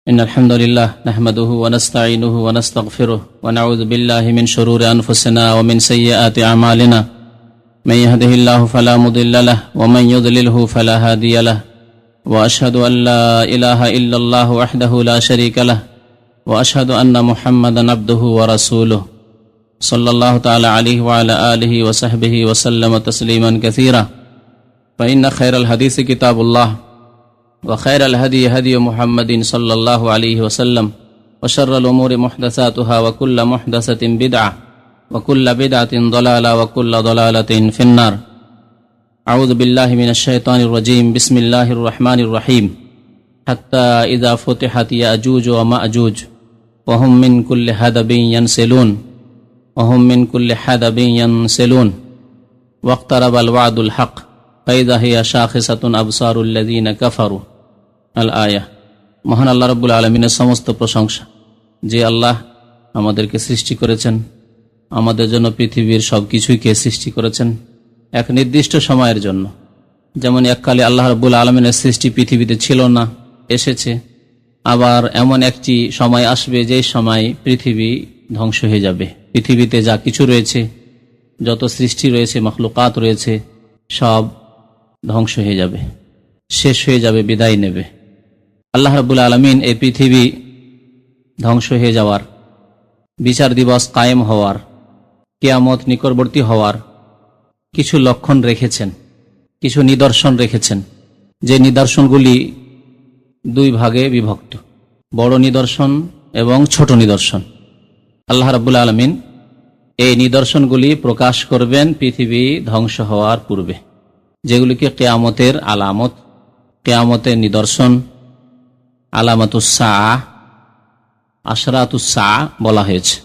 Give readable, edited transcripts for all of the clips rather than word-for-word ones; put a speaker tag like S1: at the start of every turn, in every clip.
S1: إن الحمد لله نحمده ونستعينه ونستغفره ونعوذ بالله من شرور أنفسنا ومن سيئات أعمالنا من يهده الله فلا مضل له ومن يضلله فلا هادي له وأشهد أن لا إله إلا الله وحده لا شريك له وأشهد أن محمدا عبده ورسوله صلى الله تعالى عليه وعلى آله وصحبه وسلم تسليما كثيرا فإن خير الحديث كتاب الله وخير الهدي هدي محمد صلى الله عليه وسلم وشر الأمور محدثاتها وكل محدثة بدعة وكل بدعة ضلالة وكل ضلالة في النار أعوذ بالله من الشيطان الرجيم بسم الله الرحمن الرحيم حتى إذا فتحت يأجوج ومأجوج وهم من كل حدب ينسلون واقترب الوعد الحق فإذا هي شاخصة أبصار الذين كفروا আল-আয়া। মহান আল্লাহ রাব্বুল আলামিনের সমস্ত প্রশংসা, যে আল্লাহ আমাদেরকে সৃষ্টি করেছেন, আমাদের জন্য পৃথিবীর সবকিছুইকে সৃষ্টি করেছেন এক নির্দিষ্ট সময়ের জন্য। যেমন এককালে আল্লাহ রাব্বুল আলামিনের সৃষ্টি পৃথিবীতে ছিল না, এসেছে। আবার এমন একটি সময় আসবে যে সময় পৃথিবী ধ্বংস হয়ে যাবে। পৃথিবীতে যা কিছু রয়েছে, যত সৃষ্টি রয়েছে, মখলুকাত রয়েছে, সব ধ্বংস হয়ে যাবে, শেষ হয়ে যাবে, বিদায় নেবে। আল্লাহ রাব্বুল আলামিন এই পৃথিবী ধ্বংস হয়ে যাওয়ার, বিচার দিবস কায়েম হওয়ার, কিয়ামত নিকটবর্তী হওয়ার কিছু লক্ষণ রেখেছেন, কিছু নিদর্শন রেখেছেন, যে নিদর্শনগুলি দুই ভাগে বিভক্ত, বড় নিদর্শন এবং ছোট নিদর্শন। আল্লাহ রাব্বুল আলামিন এই নিদর্শনগুলি প্রকাশ করবেন পৃথিবী ধ্বংস হওয়ার পূর্বে, যেগুলিকে কিয়ামতের আলামত, কিয়ামতের নিদর্শন, আলামাতুস সাআহ, আশরাতুস সাআহ বলা হয়েছে।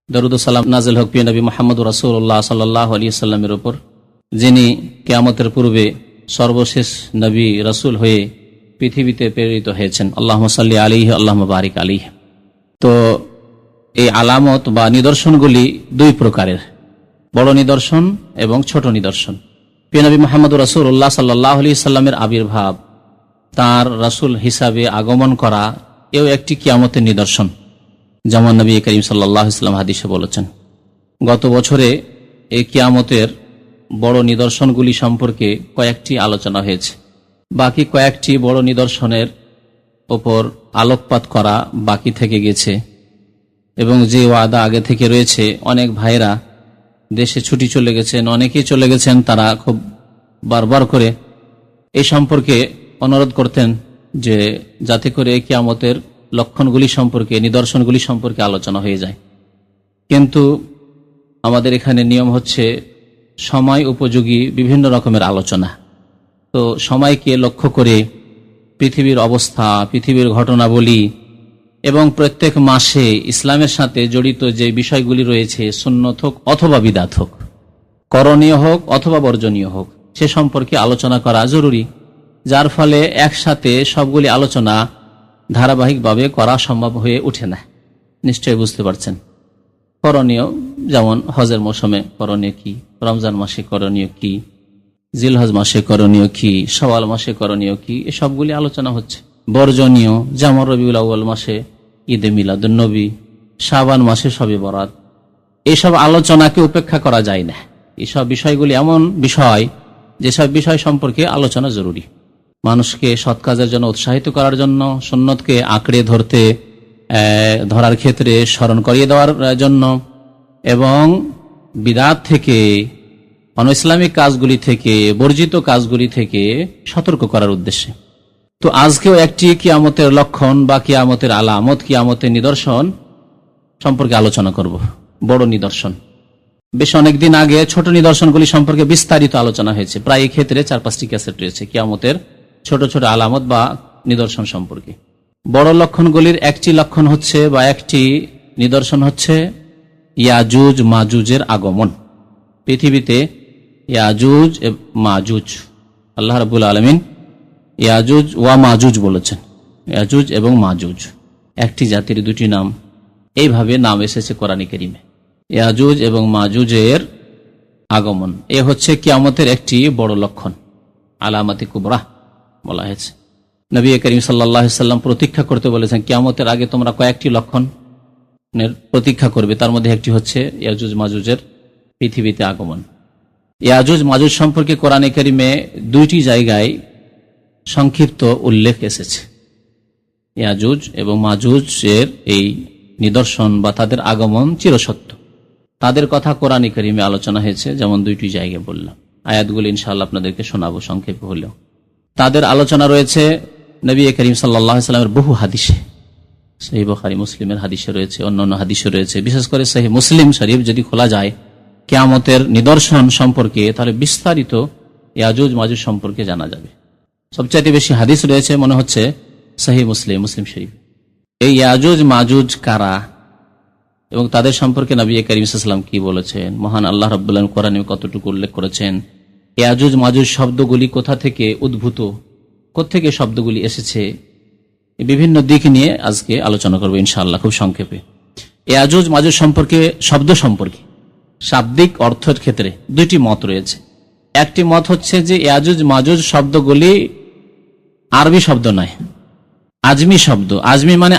S1: দরুদ ও সালাম নাযিল হোক প্রিয় নবী মুহাম্মদ রাসূলুল্লাহ সাল্লাল্লাহু আলাইহি ওয়াসাল্লামের উপর, যিনি কিয়ামতের পূর্বে সর্বশেষ নবী রাসূল হয়ে পৃথিবীতে প্রেরিত হয়েছেন। আল্লাহুম্মা সাল্লি আলাইহি আল্লাহুম্মা বারিক আলাইহি। তো এই আলামত বা নিদর্শনগুলি দুই প্রকারের, বড় নিদর্শন এবং ছোট নিদর্শন। প্রিয় নবী মুহাম্মদ রাসূলুল্লাহ সাল্লাল্লাহু আলাইহি ওয়াসাল্লামের আবির্ভাব, তার রাসূল হিসাবে আগমন করা, এও একটি কিয়ামতের নিদর্শন। যেমন নবী করিম সাল্লাল্লাহু আলাইহি ওয়াসাল্লাম হাদিসে বলেছেন। গত বছরে এই কিয়ামতের বড় নিদর্শনগুলি সম্পর্কে কয়েকটি আলোচনা হয়েছে। বাকি কয়েকটি বড় নিদর্শনের ওপর আলোকপাত করা বাকি থেকে গেছে, এবং যে ওয়াদা আগে থেকে রয়েছে, অনেক ভাইরা দেশে ছুটি চলে গেছেন, অনেকেই চলে গেছেন, তারা খুব বারবার করে এই সম্পর্কে অনুরোধ করতেন যে যাতে করে কিয়ামতের লক্ষণগুলি সম্পর্কে, নিদর্শনগুলি সম্পর্কে আলোচনা হয়ে যায়। কিন্তু আমাদের এখানে নিয়ম হচ্ছে সময় উপযোগী বিভিন্ন রকমের আলোচনা। তো সময়কে লক্ষ্য করে পৃথিবীর অবস্থা, পৃথিবীর ঘটনাবলী এবং প্রত্যেক মাসে ইসলামের সাথে জড়িত যে বিষয়গুলি রয়েছে, সুন্নত হোক অথবা বিদআত হোক, করণীয় হোক অথবা বর্জনীয় হোক, সে সম্পর্কে আলোচনা করা জরুরি। যার ফলে একসাথে সবগুলি আলোচনা ধারাবাহিকভাবে করা সম্ভব হয়ে ওঠে না। নিশ্চয়ই বুঝতে পারছেন। করণীয়, যেমন হজের মৌসুমে করণীয় কি, রমজান মাসে করণীয় কি, জিলহজ মাসে করণীয় কি, শাওয়াল মাসে করণীয় কি, এসবগুলি আলোচনা হচ্ছে। বর্জনীয়, যেমন রবিউল আউয়াল মাসে ঈদে মিলাদুন নবী, শাবান মাসে শবে বরাত, এইসব আলোচনাকে উপেক্ষা করা যায় না। এইসব বিষয়গুলি এমন বিষয়, যেসব বিষয় সম্পর্কে আলোচনা জরুরি। মানুষকে সৎ কাজের জন্য উৎসাহিত করার জন্য, সুন্নতকে আঁকড়ে ধরার ক্ষেত্রে স্মরণ করিয়ে দেওয়ার জন্য, এবং বিদআত থেকে, অনইসলামিক কাজগুলি থেকে, বর্জিত কাজগুলি থেকে সতর্ক করার উদ্দেশ্যে। তো আজকেও একটি কিয়ামতের লক্ষণ বা কিয়ামতের আলামত, কিয়ামতের নিদর্শন সম্পর্কে আলোচনা করব। বড় নিদর্শন, বেশ অনেকদিন আগে ছোট নিদর্শনগুলি সম্পর্কে বিস্তারিত আলোচনা হয়েছে। প্রায় এই ক্ষেত্রে 4-5টি ক্যাসেট রয়েছে কিয়ামতের ছোট ছোট আলামত বা নিদর্শন সম্পর্কে। বড় লক্ষণগুলির একটি লক্ষণ হচ্ছে, বা একটি নিদর্শন হচ্ছে ইয়াজুজ মাজুজের আগমন। পৃথিবীতে ইয়াজুজ মাজুজ, আল্লাহ রাব্বুল আলামিন ইয়াজুজ ওয়া মাজুজ বলেছেন। ইয়াজুজ এবং মাজুজ একটি জাতির দুটি নাম, এইভাবে নাম এসেছে কোরআনে কারীমে। ইয়াজুজ এবং মাজুজের আগমন, এ হচ্ছে কিয়ামতের একটি বড় লক্ষণ, আলামাতে কুবরা বলা হয়েছে। নবী করিম সাল্লাল্লাহু আলাইহি সাল্লাম প্রতীক্ষা করতে বলেছেন, কিয়ামতের আগে তোমরা কয়েকটি লক্ষণের প্রতীক্ষা করবে, তার মধ্যে একটি হচ্ছে ইয়াজুজ মাজুজের পৃথিবীতে আগমন। ইয়াজুজ মাজুজ সম্পর্কে কোরআনে কারিমে 2টি জায়গায় সংক্ষিপ্ত উল্লেখ এসেছে। ইয়াজুজ এবং মাজুজের এই নিদর্শন বা তাদের আগমন চিরসত্য, তাদের কথা কোরআনে কারিমে আলোচনা হয়েছে, যেমন 2টি জায়গায় বললাম। আয়াতগুলি ইনশাআল্লাহ আপনাদেরকে শোনাবো সংক্ষেপে হলেও। তাদের আলোচনা রয়েছে নবী করিম সাল্লাল্লাহু আলাইহি সাল্লামের বহু হাদিসে, সহিহ বুখারী মুসলিমের হাদিসে রয়েছে, অন্যান্য হাদিসে রয়েছে। বিশেষ করে সহিহ মুসলিম শরীফ যদি খোলা যায় কিয়ামতের নিদর্শন সম্পর্কে, তাহলে বিস্তারিত ইয়াজুজ মাজুজ সম্পর্কে জানা যাবে। সবচাইতে বেশি হাদিস রয়েছে মনে হচ্ছে সহিহ মুসলিম শরীফ। এই ইয়াজুজ মাজুজ কারা এবং তাদের সম্পর্কে নবী করিম সাল্লাল্লাহু আলাইহি ওয়াসাল্লাম কি বলেছেন, মহান আল্লাহ রাব্বুল আলামিন কোরআনে কতটুকু উল্লেখ করেছেন, ইয়াজুজ মাজুজ শব্দগুলি কোথা থেকে উদ্ভূত, কোত্থেকে শব্দগুলি এসেছে, বিভিন্ন দিক নিয়ে আজকে আলোচনা করবো ইনশাআল্লাহ খুব সংক্ষেপে। ইয়াজুজ মাজুজ সম্পর্কে, শব্দ সম্পর্কে শাব্দিক অর্থের ক্ষেত্রে 2টি মত রয়েছে। একটি মত হচ্ছে যে ইয়াজুজ মাজুজ শব্দগুলি আরবি শব্দ নয়, আজমি শব্দ। আজমি মানে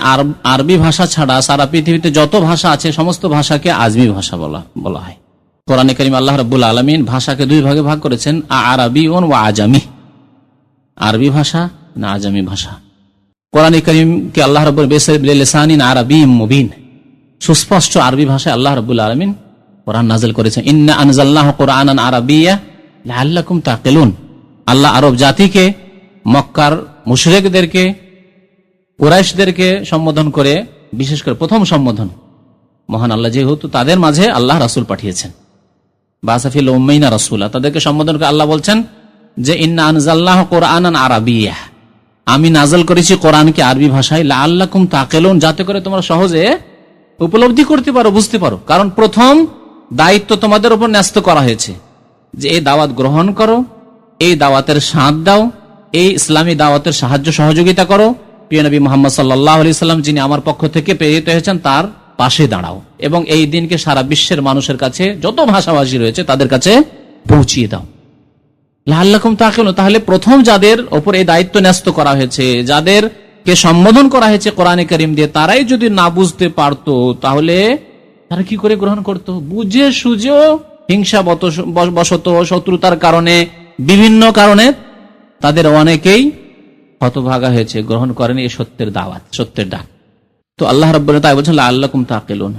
S1: আরবি ভাষা ছাড়া সারা পৃথিবীতে যত ভাষা আছে সমস্ত ভাষাকে আজমি ভাষা বলা হয়। কোরআনে কারীম আল্লাহ রাব্বুল আলামিন ভাষাকে 2 ভাগে ভাগ করেছেন, আরাবিয়ুন ওয়া আজামি, আরবি ভাষা না আজামি ভাষা। কোরআনে কারীমকে আল্লাহ রাব্বুল বিলিসানিন আরাবিয়্যিম মুবিন, সুস্পষ্ট আরবি ভাষায় আল্লাহ রাব্বুল আলামিন কোরআন নাযিল করেছেন। ইন্না আনজালনাহু কুরআনান আরাবিয়্যা লাআল্লাকুম তাকিলুন। আল্লাহ আরব জাতিকে, মক্কার মুশরিকদেরকে, কুরাইশদেরকে সম্বোধন করে, বিশেষ করে প্রথম সম্বোধন, মহান আল্লাহ যেহেতু তাদের মাঝে আল্লাহ রাসূল পাঠিয়েছেন, বাসাফিল উম্মাইনা রাসূলা, তাদেরকে সম্বোধন করে আল্লাহ বলছেন যে ইন্না আনজালনাহু কুরআনান আরাবিয়্যা, আমি নাযিল করেছি কোরআনকে আরবি ভাষায়, লাআল্লাকুম তাকিলুন, যাতে করে তোমরা সহজে উপলব্ধি করতে পারো, বুঝতে পারো। কারণ প্রথম দায়িত্ব তোমাদের উপর ন্যস্ত করা হয়েছে যে এই দাওয়াত গ্রহণ করো, এই দাওয়াতের সাথ দাও, এই ইসলামী দাওয়াতের সাহায্য সহযোগিতা করো, প্রিয় নবী মুহাম্মদ সাল্লাল্লাহু আলাইহি সাল্লাম যিনি আমার পক্ষ থেকে প্রেরিত হয়েছেন তার পাশে দাঁড়াও, এবং এই দিনকে সারা বিশ্বের মানুষের কাছে, যত ভাষাভাষী রয়েছে তাদের কাছে পৌঁছিয়ে দাও। লাআল্লাকুম তাকিলুন, তাহলে প্রথম যাদের ওপর এই দায়িত্ব ন্যস্ত করা হয়েছে, যাদেরকে সম্বোধন করা হয়েছে কোরআনে কারীম দিয়ে, তারাই যদি না বুঝতে পারতো তাহলে তারা কি করে গ্রহণ করতো? বুঝে সুঝেও হিংসা বশত, শত্রুতার কারণে, বিভিন্ন কারণে তাদের অনেকেই হতভাগা হয়েছে, গ্রহণ করেনি এই সত্যের দাওয়াত, সত্যের ডাক। তো আল্লাহ রাব্বুল আলামিন তাই বলছেন লাআল্লাকুম তাকিলুন,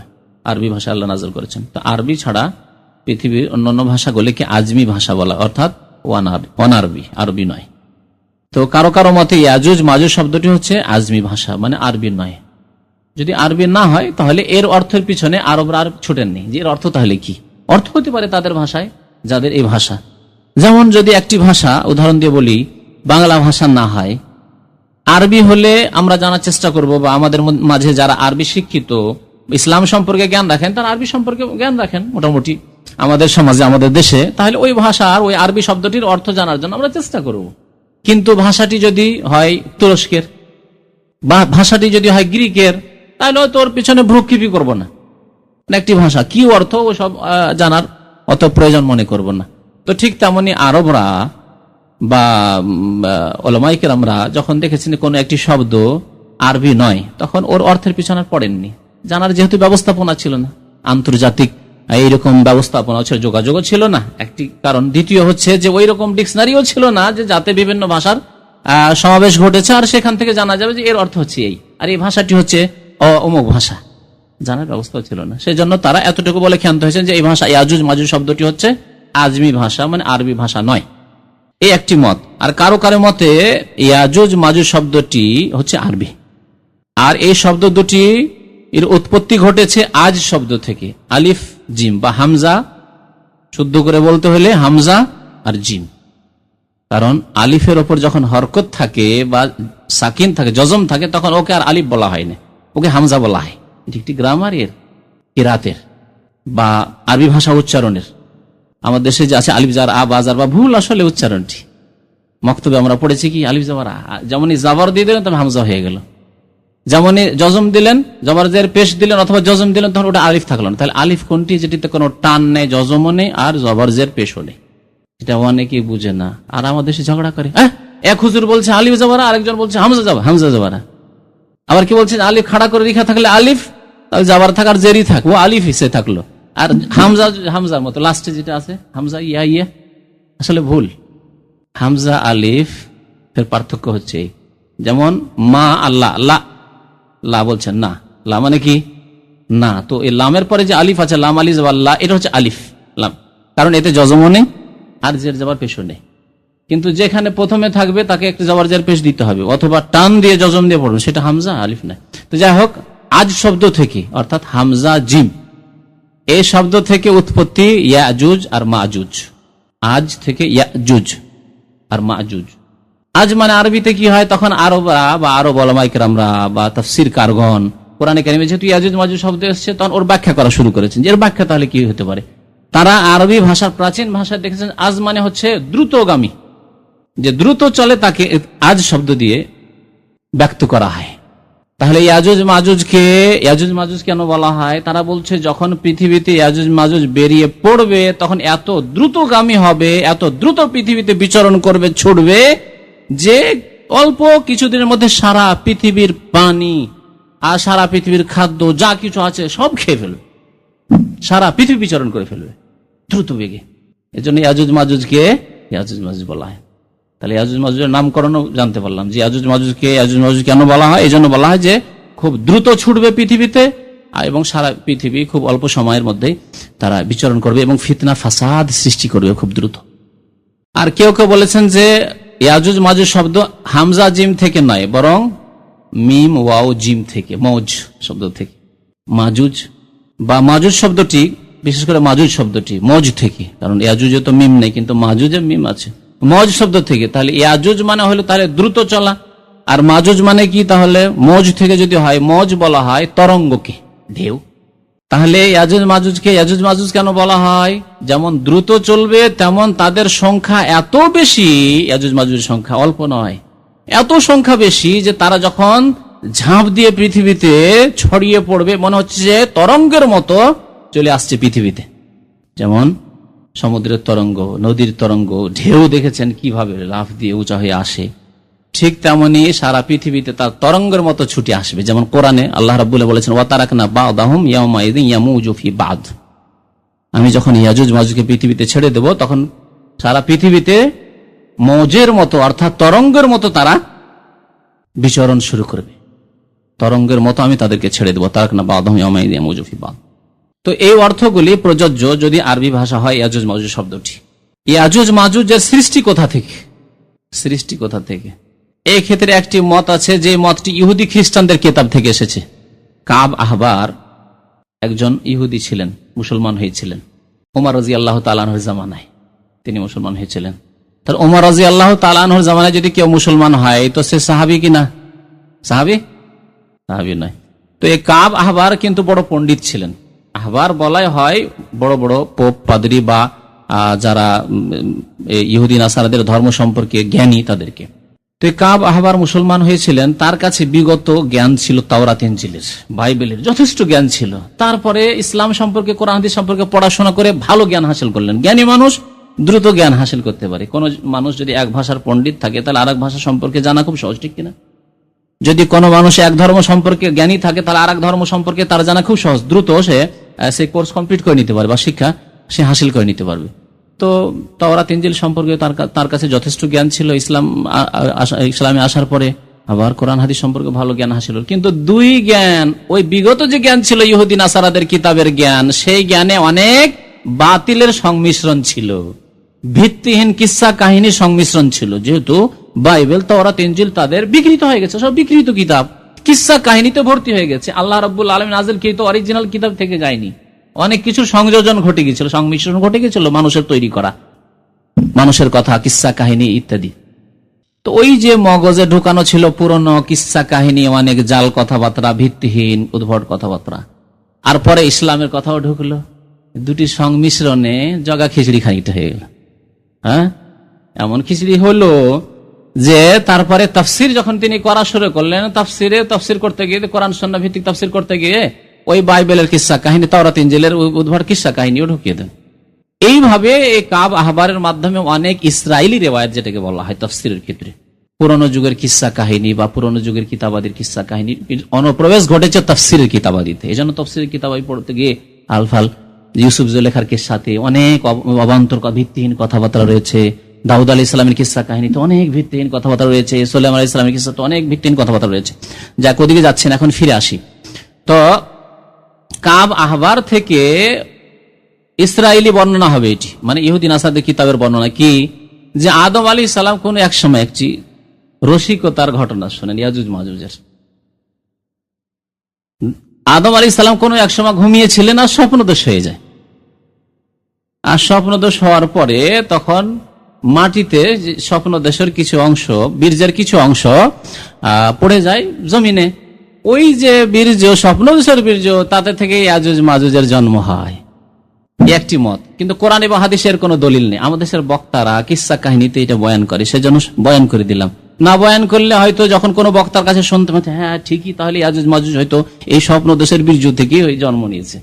S1: আরবি ভাষা আল্লাহ নাযিল করেছেন। তো আরবি ছাড়া পৃথিবীর অন্যান্য ভাষাগুলিকে আজমি ভাষা বলা, অর্থাৎ অনারবি, আরবি নয়। তো কারো কারো মতে ইয়াজুজ মাজুজ শব্দটি হচ্ছে আজমি ভাষা, মানে আরবি নয়। যদি আরবি না হয় তাহলে এর অর্থের পিছনে আরবরা আর ছুটেননি যে এর অর্থ তাহলে কি অর্থ হতে পারে তাদের ভাষায়, যাদের এই ভাষা। যেমন যদি একটি ভাষা উদাহরণ দিয়ে বলি বাংলা ভাষা না হয়, আরবি হলে আমরা জানার চেষ্টা করব, বা আমাদের মাঝে যারা আরবি শিক্ষিত, ইসলাম সম্পর্কে জ্ঞান রাখেন, তারা আরবি সম্পর্কে জ্ঞান রাখেন মোটামুটি আমাদের সমাজে, আমাদের দেশে, তাহলে ওই ভাষার ওই আরবি শব্দটির অর্থ জানার জন্য আমরা চেষ্টা করব। কিন্তু ভাষাটি যদি হয় তুরস্কের বা ভাষাটি যদি হয় গ্রিকের, তাহলে তোর পিছনে ভ্রুক্ষেপই করবো না। একটি ভাষা কি অর্থ ও সব জানার অত প্রয়োজন মনে করব না। তো ঠিক তেমনি আরবরা বা ওলামায়ে কেরামরা যখন দেখেছেন কোন একটি শব্দ আরবি নয়, তখন ওর অর্থের পিছনে পড়েননি, জানার যেহেতু ব্যবস্থাপনা ছিল না, আন্তর্জাতিক এইরকম ব্যবস্থাপনা ছিল, যোগাযোগও ছিল না একটি কারণ। দ্বিতীয় হচ্ছে যে ওই রকম ডিকশনারিও ছিল না যে যাতে বিভিন্ন ভাষার সমাবেশ ঘটেছে আর সেখান থেকে জানা যাবে যে এর অর্থ হচ্ছে এই, আর এই ভাষাটি হচ্ছে অমুক ভাষা, জানার ব্যবস্থা ছিল না। সেই জন্য তারা এতটুকু বলে ক্ষান্ত হয়েছেন যে এই ভাষা ইয়াজুজ মাজুজ শব্দটি হচ্ছে আজমি ভাষা, মানে আরবি ভাষা নয়। এই একটি মত। আর কারো কারো মতে ইয়াজুজ মাজুজ শব্দটি হচ্ছে আরবি, আর এই শব্দ দুটি এর উৎপত্তি ঘটেছে আজ শব্দ থেকে, আলিফ জিম বা হামজা, শুদ্ধ করে বলতে হলে হামজা আর জিম। কারণ আলিফের ওপর যখন হরকত থাকে বা সাকিন থাকে, জজম থাকে, তখন ওকে আর আলিফ বলা হয় না, ওকে হামজা বলা হয়। এটি একটি গ্রামারের, কিরাতের বা আরবি ভাষা উচ্চারণের। আমার দেশে যে আছে আলিফ জার আ বাজার বা ভুল আসলে উচ্চারণটি, মক্তবে আমরা পড়েছি কি আলিফ জাবার আ, যেমনই জাবার দিয়ে দিলেন তখন হামজা হয়ে গেল, যেমনই জজম দিলেন, জবরজের পেশ দিলেন অথবা জজম দিলেন, তখন ওটা আলিফ থাকলো না। তাহলে আলিফ কোনটি? যেটিতে কোনো টান নেই, জজমও নেই আর জবরজের পেশও নেই। এটা অনেকেই বুঝে না, আর আমাদের দেশে ঝগড়া করে, এক হুজুর বলছে আলিফ জবরা, আরেকজন বলছে হামজা জবরা। আবার কি বলছেন আলিফ খাড়া করে রেখা থাকলে আলিফ, জাবার থাকার জেরি থাক, ও আলিফ হিসে থাকলো। আর হামজার মতো লাস্টে যেটা আছে হামজা ইয়া ইয়া, আসলে ভুল। হামজা আলিফ এর পার্থক্য হচ্ছে এই, যেমন মা আল্লাহ, লা বলছেন না, লা মানে কি না, তো এই লামের পরে যে আলিফ আছে লাম আলিফ আল্লাহ, এটা হচ্ছে আলিফ লাম, কারণ এতে জজমও নেই আর জের জবর পেশও নেই। কিন্তু যেখানে প্রথমে থাকবে তাকে একটা জবর জের পেশ দিতে হবে, অথবা টান দিয়ে জজম দিয়ে পড়বে, সেটা হামজা আলিফ নাই। তো যাই হোক, আজ শব্দ থেকে অর্থাৎ হামজা জিম এই শব্দ থেকে উৎপত্তি ইয়াজুজ আর মাজুজ। আজ থেকে ইয়াজুজ আর মাজুজ। আজ মানে আরবিতে কি হয়, তখন আরবরা বা আরব ওলামায়ে কেরামরা বা তাফসীর কারগণ কোরআনে কারিমে যেহেতু ইয়াজুজ মাজুজ শব্দ এসেছে, তখন ওর ব্যাখ্যা করা শুরু করেছেন। এর ব্যাখ্যা তাহলে কি হতে পারে, তারা আরবি ভাষার প্রাচীন ভাষায় দেখেছেন আজ মানে হচ্ছে দ্রুতগামী, যে দ্রুত চলে তাকে আজ শব্দ দিয়ে ব্যক্ত করা হয়। তাহলে ইয়াজুজ মাজুজ কেন বলা হয়, তারা বলছে যখন পৃথিবীতে ইয়াজুজ মাজুজ বেরিয়ে পড়বে তখন এত দ্রুতগামী হবে, এত দ্রুত পৃথিবীতে বিচরণ করবে, ছুটবে, যে অল্প কিছুদিনের মধ্যে সারা পৃথিবীর পানি আর সারা পৃথিবীর খাদ্য যা কিছু আছে সব খেয়ে ফেলবে, সারা পৃথিবী বিচরণ করে ফেলবে দ্রুত বেগে। এজন্য ইয়াজুজ মাজুজকে ইয়াজুজ মাজুজ বলা হয়। তাহলে ইয়াজুজ মাজুজের নামকরণও জানতে পারলাম যে ইয়াজুজ মাজুজ কেন বলা হয়। এই জন্য বলা হয় যে খুব দ্রুত ছুটবে পৃথিবীতে এবং সারা পৃথিবী খুব অল্প সময়ের মধ্যেই তারা বিচরণ করবে এবং ফিতনা ফাসাদ সৃষ্টি করবে খুব দ্রুত। আর কেউ কেউ বলেছেন যে ইয়াজুজ মাজুজ শব্দ হামজা জিম থেকে নয়, বরং মিম ওয়াও জিম থেকে, মৌজ শব্দ থেকে। মাজুজ বা মাজুজ শব্দটি, বিশেষ করে মাজুজ শব্দটি মৌজ থেকে, কারণ ইয়াজুজে তো মিম নেই কিন্তু মাজুজে মিম আছে, মৌজ শব্দ থেকে। তাহলে ইয়াজুজ মানে হলো তাহলে দ্রুত চলা, আর মাজুজ মানে কি, তাহলে মৌজ থেকে যদি হয়, মৌজ বলা হয় তরঙ্গকে, ঢেউ। তাহলে ইয়াজুজ মাজুজ কেন বলা হয়, যেমন দ্রুত চলবে তেমন তাদের সংখ্যা এত বেশি, ইয়াজুজ মাজুজের সংখ্যা অল্প নয়, এত সংখ্যা বেশি যে তারা যখন ঝাঁপ দিয়ে পৃথিবীতে ছড়িয়ে পড়বে মনে হচ্ছে যে তরঙ্গের মতো চলে আসছে পৃথিবীতে। যেমন সমুদ্রের তরঙ্গ, নদীর তরঙ্গ, ঢেউ দেখেছেন কিভাবে লাফ দিয়ে উঁচা হয়ে আসে, ঠিক তেমনি সারা পৃথিবীতে তার তরঙ্গের মতো ছুটে আসবে। যেমন কোরআনে আল্লাহ রাব্বুল বলেছেন ওয়া তারাকনা বা'দাহুম ইয়াওমাইযিন ইয়ামুজু ফি বা'দ, আমি যখন ইয়াজুজ মাজুজকে পৃথিবীতে ছেড়ে দেব তখন সারা পৃথিবীতে মৌজের মতো অর্থাৎ তরঙ্গের মতো তারা বিচরণ শুরু করবে, তরঙ্গের মতো আমি তাদেরকে ছেড়ে দেবো। তারাকনা বা'দাহুম ইয়াওমাইযিন ইয়ামুজু ফি বা'দ। তো এই অর্থগুলি প্রযোজ্য যদি আরবি ভাষা হয় ইয়াজুজ মাজুজ শব্দটি। ইয়াজুজ মাজুজের সৃষ্টি কোথা থেকে, এই ক্ষেত্রে একটি মত আছে, যে মতটি ইহুদি খ্রিস্টানদের কিতাব থেকে এসেছে। কাব আহবার একজন ইহুদি ছিলেন, মুসলমান হয়েছিলেন ওমর রাদিয়াল্লাহু তাআলা আনহুর জামানায়, তিনি মুসলমান হয়েছিলেন। তার ওমর রাদিয়াল্লাহু তাআলা আনহুর জামানায় যদি কেউ মুসলমান হয় তো সে সাহাবী কিনা? সাহাবী নয়। তো এই কাব আহবার কিন্তু বড় পণ্ডিত ছিলেন। আহবার বলাই হয় বড় বড় পোপ পাদ্রী বা যারা ইহুদি নাসারাদের ধর্ম সম্পর্কে জ্ঞানী তাদেরকে। তো কাব আহবার মুসলমান হয়েছিলেন, তার কাছে বিগত জ্ঞান ছিল তাওরাত ইনজিলের, বাইবেলের যথেষ্ট জ্ঞান ছিল। তারপরে ইসলাম সম্পর্কে, কোরআন হাদিস সম্পর্কে পড়াশোনা করে ভালো জ্ঞান হাসিল করলেন। জ্ঞানী মানুষ দ্রুত জ্ঞান হাসিল করতে পারে। কোন মানুষ যদি এক ভাষার পণ্ডিত থাকে তাহলে আরেক ভাষা সম্পর্কে জানা খুব সহজ, ঠিক কিনা? যদি কোনো মানুষ এক ধর্ম সম্পর্কে জ্ঞানী থাকে তাহলে আরেক ধর্ম সম্পর্কে তার জানা খুব সহজ, দ্রুত সে কোর্স কমপ্লিট করে নিতে পারবে বা শিক্ষা সে হাসিল করে নিতে পারবে। তো তাওরাত ইনজিল সম্পর্কে তার কাছে যথেষ্ট জ্ঞান ছিল। ইসলামে আসার পরে আবার কোরআন হাদিস সম্পর্কে ভালো জ্ঞান হাসিল। কিন্তু দুই জ্ঞান, ওই বিগত যে জ্ঞান ছিল ইহুদি নাসারাদের কিতাবের জ্ঞান, সেই জ্ঞানে অনেক বাতিলের সংমিশ্রণ ছিল, ভিত্তিহীন কিসসা কাহিনী সংমিশ্রণ ছিল। যেহেতু বাইবেল তাওরাত ইনজিল তাদের বিকৃত হয়ে গেছে, সব বিকৃত কিতাব, কিসসা কাহিনীতে ভর্তি হয়ে গেছে। আল্লাহ রাব্বুল আলামিন নাযিলকৃত অরিজিনাল কিতাব থেকে যায়নি, অনেক কিছু সংযোজন ঘটে গেছিল, সংমিশ্রণ ঘটে গেছিল, মানুষের তৈরি করা, মানুষের কথা, কিসসা কাহিনী ইত্যাদি। তো ওই যে মগজে ঢুকানো ছিল পুরনো কিসসা কাহিনী, অনেক জাল কথাবার্তা, ভিত্তিহীন উদ্ভট কথাবার্তা, আর পরে ইসলামের কথাও ঢুকলো, দুটি সংমিশ্রণে জগা খিচড়ি খানিকটা হয়ে গেল। হ্যাঁ, এমন খিচড়ি হলো যে তারপরে তাফসির যখন তিনি করা শুরু করলেন, তাফসির করতে গিয়ে, কোরআন সুন্নাহ ভিত্তিক তাফসির করতে গিয়ে ওই বাইবেলের কিসসা কাহিনী, তাওরাত ইনজিলের উদ্ভট কিসসা কাহিনীও ঢুকিয়ে দেন। এইভাবে এই কাব আহবারের মাধ্যমে অনেক ইসরায়েলি রিওয়ায়াত, যেটাকে বলা হয় তাফসিরের ক্ষেত্রে, পুরনো যুগের কিস্সা কাহিনী বা পুরনো যুগের কিতাবাদির কিস্সা কাহিনী অনুপ্রবেশ ঘটেছে তাফসিরের কিতাবাদিতে। এই জন্য তাফসিরের কিতাবাদি পড়তে গিয়ে আলফাল ইউসুফ জুলেখার কিস্সাতে অনেক অবান্তর ভিত্তিহীন কথাবার্তা রয়েছে, দাউদ আলী ইসলামের কিস্সা কাহিনীতে অনেক ভিত্তিহীন কথাবার্তা রয়েছে, সুলাইমান আলাইহিস সালামের কিস্সাতে অনেক ভিত্তিহীন কথাবার্তা রয়েছে। যাক, ওদিকে যাচ্ছেন, এখন ফিরে আসি। তো কাব আহবার থেকে ইসরায়েলি বর্ণনা হবে, এটি মানে ইহুদি নাসারদের কিতাবের বর্ণনা কি, যে আদম আলাইহিস সালাম কোন এক সময় একটি রসিকতার ঘটনা শোনেন ইয়াজুজ মাজুজের। আদম আলাইহিস সালাম কোন এক সময় ঘুমিয়েছিলেন আর স্বপ্নদোষ হয়ে যায়, আর স্বপ্নদোষ হওয়ার পরে তখন মাটিতে স্বপ্নদোষের কিছু অংশ, বীর্যের কিছু অংশ পড়ে যায় জমিনে। ওই যে বীর্য, স্বপ্নদোষের বীর্য, তাতে থেকে ইয়াজুজ মাজুজের জন্ম হয়, একটি মত। কিন্তু কোরআন এবং হাদিসের কোনো দলিল নেই। আমাদের দেশের বক্তারা কিস্সা কাহিনীতে এটা বয়ান করে, সেজন্য বয়ান করে দিলাম। না বয়ান করলে হয়তো যখন কোনো বক্তার কাছে শুনতে পাচ্ছে, হ্যাঁ ঠিকই, তাহলে ইয়াজুজ মাজুজ হয়তো এই স্বপ্নদোষের বীর্য থেকেই ওই জন্ম নিয়েছে।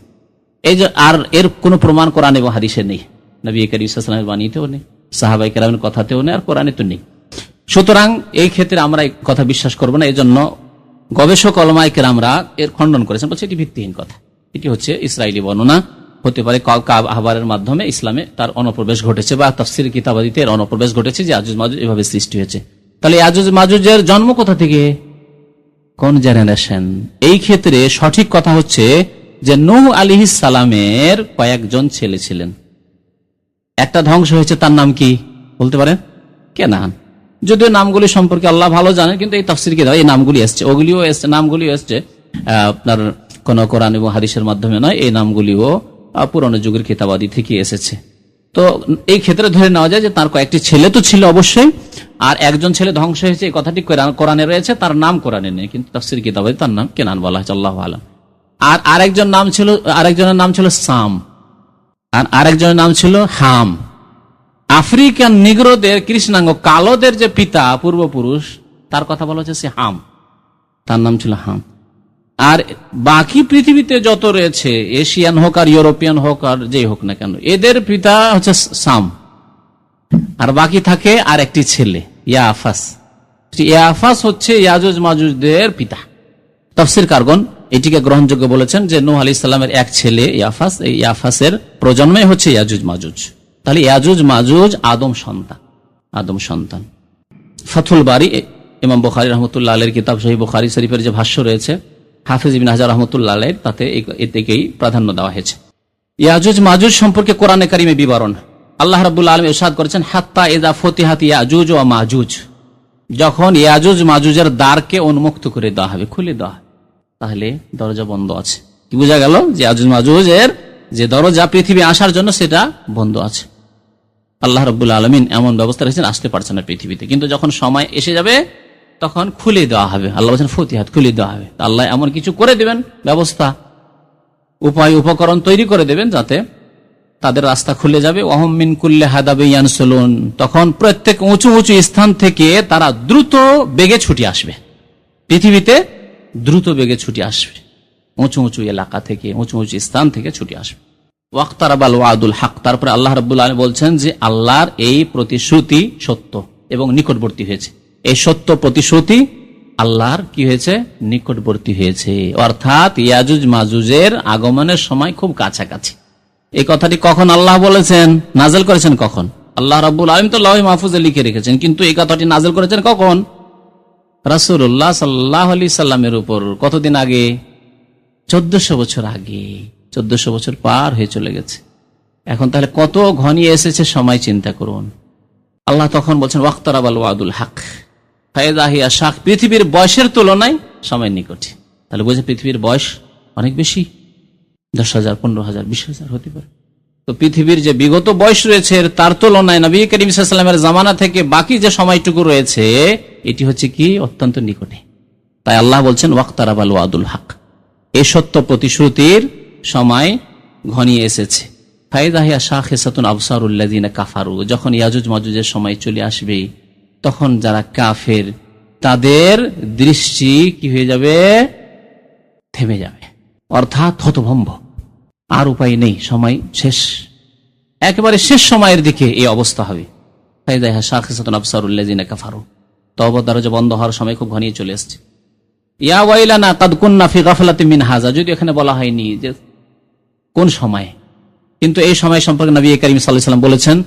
S1: এই যে, আর এর কোনো প্রমাণ কোরআন এবং হাদিসে নেই, নবী করিম সাল্লাল্লাহু আলাইহি ওয়াসাল্লামের বাণীতেও নেই, সাহাবায়ে কেরামের কথাতেও নেই, আর কোরআনে তো নেই। সুতরাং এই ক্ষেত্রে আমরা এই কথা বিশ্বাস করব না। এই জন্য গবেষক ওলামায়ে কেরামরা এর খণ্ডন করেছেন, বলছে এটি ভিত্তিহীন কথা, এটি হচ্ছে ইসরায়েলি বর্ণনা। হতে পারে কাব আহবারের মাধ্যমে ইসলামে তার অনুপ্রবেশ ঘটেছে, বা তাফসীর কিতাবাদিতে এর অনুপ্রবেশ ঘটেছে, যে ইয়াজুজ মাজুজ এভাবে সৃষ্টি হয়েছে। তাহলে ইয়াজুজ মাজুজের জন্ম কোথা থেকে, কোন জেনারেশন? এই ক্ষেত্রে সঠিক কথা হচ্ছে যে নূহ আলাইহিস সালামের কয়েকজন ছেলে ছিলেন, একটা ধ্বংস হয়েছে, তার নাম কি বলতে পারেন? কেনান। যদিও নামগুলি সম্পর্কে আল্লাহ ভালো জানেন, কিন্তু এই তাফসীর কিতাবে এই নামগুলি এসছে, ওগুলিও এসছে, নামগুলিও এসছে আপনার কোন কোরআন এবং হাদিসের মাধ্যমে নয়, এই নামগুলিও পুরনো যুগের কিতাবাদি থেকে এসেছে। তো এই ক্ষেত্রে ধরে নেওয়া যায় যে তার কয়েকটি ছেলে তো ছিল অবশ্যই, আর একজন ছেলে ধ্বংস হয়েছে এই কথাটি কোরআনে রয়েছে, তার নাম কোরআনে নেই, কিন্তু তাফসীর কিতাবে তার নাম কেনান বলা হয়েছে, আল্লাহু আলাম। আর আরেকজনের নাম ছিল সাম, আর আরেকজনের নাম ছিল হাম। আফ্রিকান নিগ্রোদের, কৃষ্ণাঙ্গ কালোদের যে পিতা পূর্বপুরুষ, তার কথা বলা হচ্ছে সে হাম, তার নাম ছিল হাম। আর বাকি পৃথিবীতে যত রয়েছে, এশিয়ান হোক আর ইউরোপিয়ান হোক আর যেই হোক না কেন, এদের পিতা হচ্ছে সাম, আর বাকি থাকে আর একটি ছেলে ইয়াফাস। ইয়াফাস হচ্ছে ইয়াজুজ মাজুজদের পিতা। তাফসীর কারগণ এটিকে গ্রহণযোগ্য বলেছেন যে নূহ আলাইহিস সালামের এক ছেলে ইয়াফাস, এই ইয়াফাসের প্রজন্মই হচ্ছে ইয়াজুজ মাজুজ। তাহলে ইয়াজুজ মাজুজ আদম সন্তান। ফাথুল বারী, ইমাম বুখারী রাহমাতুল্লাহ আলাইহির কিতাব, সহিহ বুখারী শরীফের যে ভাষ্য রয়েছে হাফিজ ইবনে হাজার রাহমাতুল্লাহ আলাইহির, তাতে এতেকেই প্রাধান্য দেওয়া হয়েছে। ইয়াজুজ মাজুজ সম্পর্কে কোরআনে কারিমে বিবরণ আল্লাহ রাব্বুল আলামিন ইরশাদ করেছেন, হাত্তা ইযা ফুতিহাত ইয়াজুজ ওয়া মাজুজ, যখন ইয়াজুজ মাজুজের দ্বারকে উন্মুক্ত করে দেওয়া হবে, খুলে দেওয়া হবে, তাহলে দরজা বন্ধ আছে। কি বোঝা গেল? যে ইয়াজুজ মাজুজের যে দরজা পৃথিবী আসার জন্য সেটা বন্ধ আছে। আল্লাহ রাব্বুল আলামিন এমন ব্যবস্থা রেখেছেন, আসতে পারছে না পৃথিবীতে, কিন্তু যখন সময় এসে যাবে তখন খুলে দেওয়া হবে। আল্লাহ বলছেন ফুতিহাত, খুলে দেওয়া হবে। আল্লাহ এমন কিছু করে দেবেন, ব্যবস্থা, উপায়, উপকরণ তৈরি করে দেবেন, যাতে তাদের রাস্তা খুলে যাবে। ওয়াহুম মিন কুল্লি হাদাবিন ইয়ানসুলুন, তখন প্রত্যেক উঁচু উঁচু স্থান থেকে তারা দ্রুত বেগে ছুটে আসবে, পৃথিবীতে দ্রুত বেগে ছুটে আসবে, উঁচু উঁচু এলাকা থেকে, উঁচু উঁচু স্থান থেকে ছুটে আসবে। ওয়াক্তারাবাল ওয়াদুল হক, তারপরে আল্লাহ রাব্বুল আলামিন বলছেন যে আল্লাহর এই প্রতিশ্রুতি সত্য এবং নিকটবর্তী হয়েছে। এই সত্য প্রতিশ্রুতি আল্লাহর কি হয়েছে? নিকটবর্তী হয়েছে, অর্থাৎ ইয়াজুজ মাজুজের আগমনের সময় খুব কাছাকাছি। এই কথাটি কখন আল্লাহ বলেছেন, নাজেল করেছেন কখন? আল্লাহ রাব্বুল আলামিন তো লাওহে মাহফুজে লিখে রেখেছেন, কিন্তু এই কথাটি নাজেল করেছেন কখন? রাসূলুল্লাহ সাল্লাল্লাহু আলাইহি সাল্লামের উপর। কতদিন আগে? 1400 বছর আগে। 1400 বছর পার হয়ে চলে গেছে। এখন তাহলে কত ঘনিয়ে এসেছে সময়, চিন্তা করুন। আল্লাহ তখন বলছেন ওয়াক্তারাবাল ওয়াদুল হক ফাইযা হিয়া শাক, পৃথিবীর বয়সের তুলনায় সময় নিকটে। তাহলে বোঝে পৃথিবীর বয়স অনেক বেশি, 10,000, 15,000, 20,000 হতে পারে। তো পৃথিবীর যে বিগত বয়স রয়েছে তার তুলনায় নবী করিম সাল্লাল্লাহু আলাইহি ওয়াসাল্লামের জামানা থেকে বাকি যে সময়টুকু রয়েছে এটি হচ্ছে কি অত্যন্ত নিকটে। তাই আল্লাহ বলছেন ওয়াক্তারাবাল ওয়াদুল হক, এই সত্য প্রতিশ্রুতির সময় ঘনিয়ে এসেছে। ফাইযা হিয়া শাখিসাতুন আবসারুল্লাযিনা কাফারু, যখন ইয়াজুজ মাজুজের সময় চলে আসবে তখন যারা কাফের তাদের দৃষ্টি কি হয়ে যাবে? থেমে যাবে, অর্থাৎ হতভম্ব, আর উপায় নেই, সময় শেষ, একেবারে শেষ সময়ের দিকে এই অবস্থা হবে। ফাইযা হিয়া শাখিসাতুন আবসারুল্লাযিনা কাফারু, তওবার দরজা বন্ধ হওয়ার সময় খুব ঘনিয়ে চলে এসেছে। ইয়া ওয়াইলানা কাদ কুননা ফি গাফলাতিন মিন হাযা, যদি এখানে বলা হয়নি যে কোন সময়, কিন্তু এই সময় সম্পর্কে নবী করিম সাল্লাল্লাহু আলাইহি ওয়াসাল্লাম বলেছেন।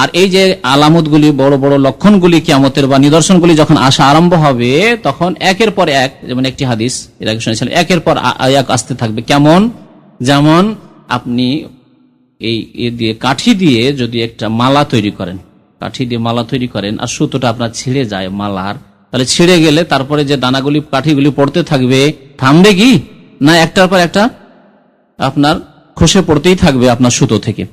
S1: আর এই যে আলামতগুলি, বড় বড় লক্ষণগুলি, কিয়ামতের বা নিদর্শনগুলি যখন আসা আরম্ভ হবে, তখন একের পর এক, যেমন একটি হাদিস এর আগে শুনেছিলেন, একের পর এক আসতে থাকবে। কেমন? যেমন আপনি এই দিয়ে কাঠি দিয়ে যদি একটা মালা তৈরি করেন, কাঠি দিয়ে মালা তৈরি করেন আর সুতোটা আপনার ছিঁড়ে যায় মালার, তাহলে ছিঁড়ে গেলে তারপরে যে দানাগুলি, কাঠিগুলি পড়তে থাকবে, থামবে কি না? একটার পর একটা আপনার খসে পড়তেই থাকবে আপনার সুতো থেকে।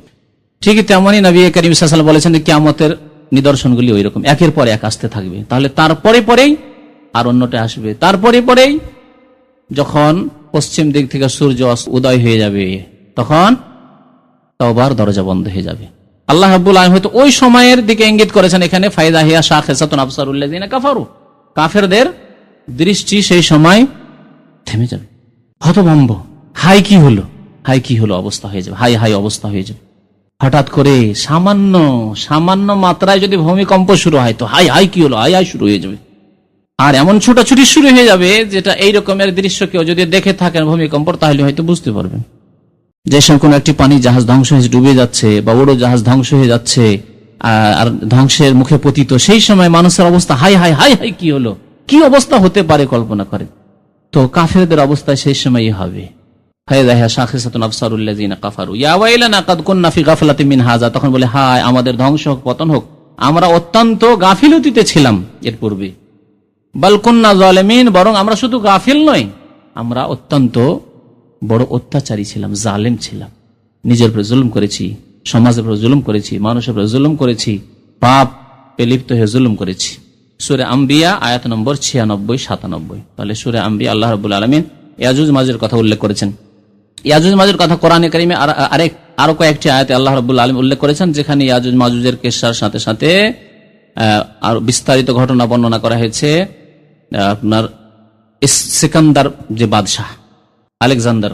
S1: ঠিক তেমনই নবী করিম সাল্লাল্লাহু আলাইহি ওয়াসাল্লাম বলেছেন যে কিয়ামতের নিদর্শনগুলি ওই রকম একের পর এক আসতে থাকবে। তাহলে তারপরে পরেই আর অন্যটা আসবে, তারপরে পরেই যখন পশ্চিম দিক থেকে সূর্য উদয় হয়ে যাবে, তখন তওবার দরজা বন্ধ হয়ে যাবে। আল্লাহ রাব্বুল আলামিন হয়তো ওই সময়ের দিকে ইঙ্গিত করেছেন এখানে, ফাইদা হিয়া শাখিসাতুন আবসারুল লাযিনা কাফারু, কাফেরদের দৃষ্টি সেই সময় থেমে যাবে, হতভম্ব, হাই কি হলো, হাই কি হলো অবস্থা হয়ে যাবে, হাই হাই অবস্থা হয়ে যাবে। হঠাৎ করে সামান্য মাত্রায় যদি ভূমিকম্প শুরু হয় তো হাই হাই কি হলো, হাই হাই শুরু হয়ে যাবে। আর এমন ছোটাছুটি শুরু হয়ে যাবে যেটা এই রকমের দৃশ্য কেউ যদি দেখে থাকেন ভূমিকম্প, তাহলে হয়তো বুঝতে পারবেন যে সব কোন একটি পানি জাহাজ ধ্বংস হয়ে ডুবে যাচ্ছে বা বড় জাহাজ ধ্বংস হয়ে যাচ্ছে আর ধ্বংসের মুখে পতিত। সেই সময় মানুষের অবস্থা হাই হাই হাই হাই কি হলো, কি অবস্থা হতে পারে কল্পনা করে। তো কাফেরদের অবস্থা সেই সময়ই হবে, তখন বলে হায় আমাদের ধ্বংস হোক, পতন হোক, আমরা অত্যন্ত গাফিলতিতে ছিলাম এর পূর্বে। বাল কুন্না জালিমিন, বরং আমরা শুধু গাফিল নই, আমরা অত্যন্ত বড় অত্যাচারী ছিলাম, জালেম ছিলাম, নিজের উপর জুলুম করেছি, সমাজের উপর জুলুম করেছি, মানুষের উপর জুলুম করেছি, পাপ লিপ্ত হয়ে জুলুম করেছি। সূরা আম্বিয়া আয়াত নম্বর 96-97। তাহলে সূরা আম্বিয়া আল্লাহ রাব্বুল আলামিন ইয়াজুজ মাজুজের কথা উল্লেখ করেছেন। ইয়াজুজ মাজুজের কথা কোরআনে কারিমে আরো কয়েকটি আয়াতে আল্লাহ রাব্বুল আলামিন উল্লেখ করেছেন, যেখানে ইয়াজুজ মাজুজের কিসসার সাথে সাথে আর বিস্তারিত ঘটনা বর্ণনা করা হয়েছে। আপনার সিকান্দার যে বাদশাহ আলেকজান্ডার,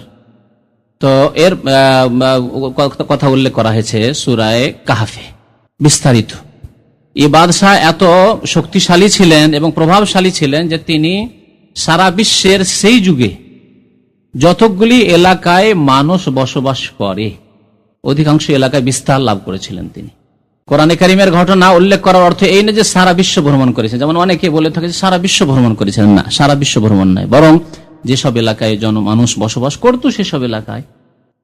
S1: তো এর কথা উল্লেখ করা হয়েছে সূরায়ে কাহফে বিস্তারিত। এই বাদশাহ এত শক্তিশালী ছিলেন এবং প্রভাবশালী ছিলেন যে তিনি সারা বিশ্বের সেই যুগে যতগুলি এলাকায় মানুষ বসবাস করে অধিকাংশ এলাকায় বিস্তার লাভ করেছিলেন তিনি। কোরআনে কারিমের ঘটনা উল্লেখ করার অর্থ এই না যে সারা বিশ্ব ভ্রমণ করেছেন, যেমন অনেকে বলে থাকে যে সারা বিশ্ব ভ্রমণ করেছেন। না, সারা বিশ্ব ভ্রমণ নয়, বরং যেসব এলাকায় মানুষ বসবাস করত সেসব এলাকায়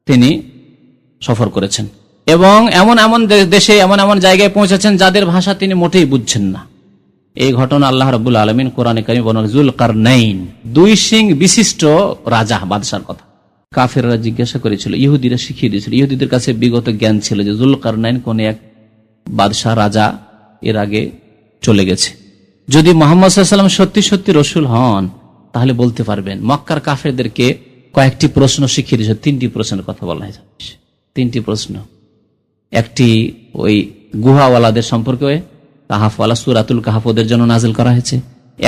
S1: তিনি সফর করেছেন এবং এমন এমন দেশে এমন এমন জায়গায় পৌঁছেছেন যাদের ভাষা তিনি মোটেই বুঝছেন না। এই ঘটনা আল্লাহ রাব্বুল আলামিন কোরআনে কারিমে বর্ণনা, যুলকারনাইন, দুই সিং বিশিষ্ট রাজা বাদশার কথা। কাফেররা জিজ্ঞাসা করেছিল, ইহুদিরা শিখিয়ে দিয়েছিল, ইহুদিদের কাছে বিগত জ্ঞান ছিল যে যুলকারনাইন কোন এক বাদশাহ রাজা এর আগে চলে গেছে। যদি মুহাম্মদ সাল্লাল্লাহু আলাইহি ওয়াসাল্লাম সত্যি সত্যি রসুল হন তাহলে বলতে পারবেন। মক্কার কাফেরদেরকে কয়েকটি প্রশ্ন শিখিয়ে দিয়েছে, 3টি প্রশ্নের কথা বলা হয়েছে, 3টি প্রশ্ন। একটি ওই গুহাওয়ালাদের সম্পর্কে, কাহাফওয়ালা সূরাতুল কাহাফ ওদের জন্য নাজিল করা হয়েছে।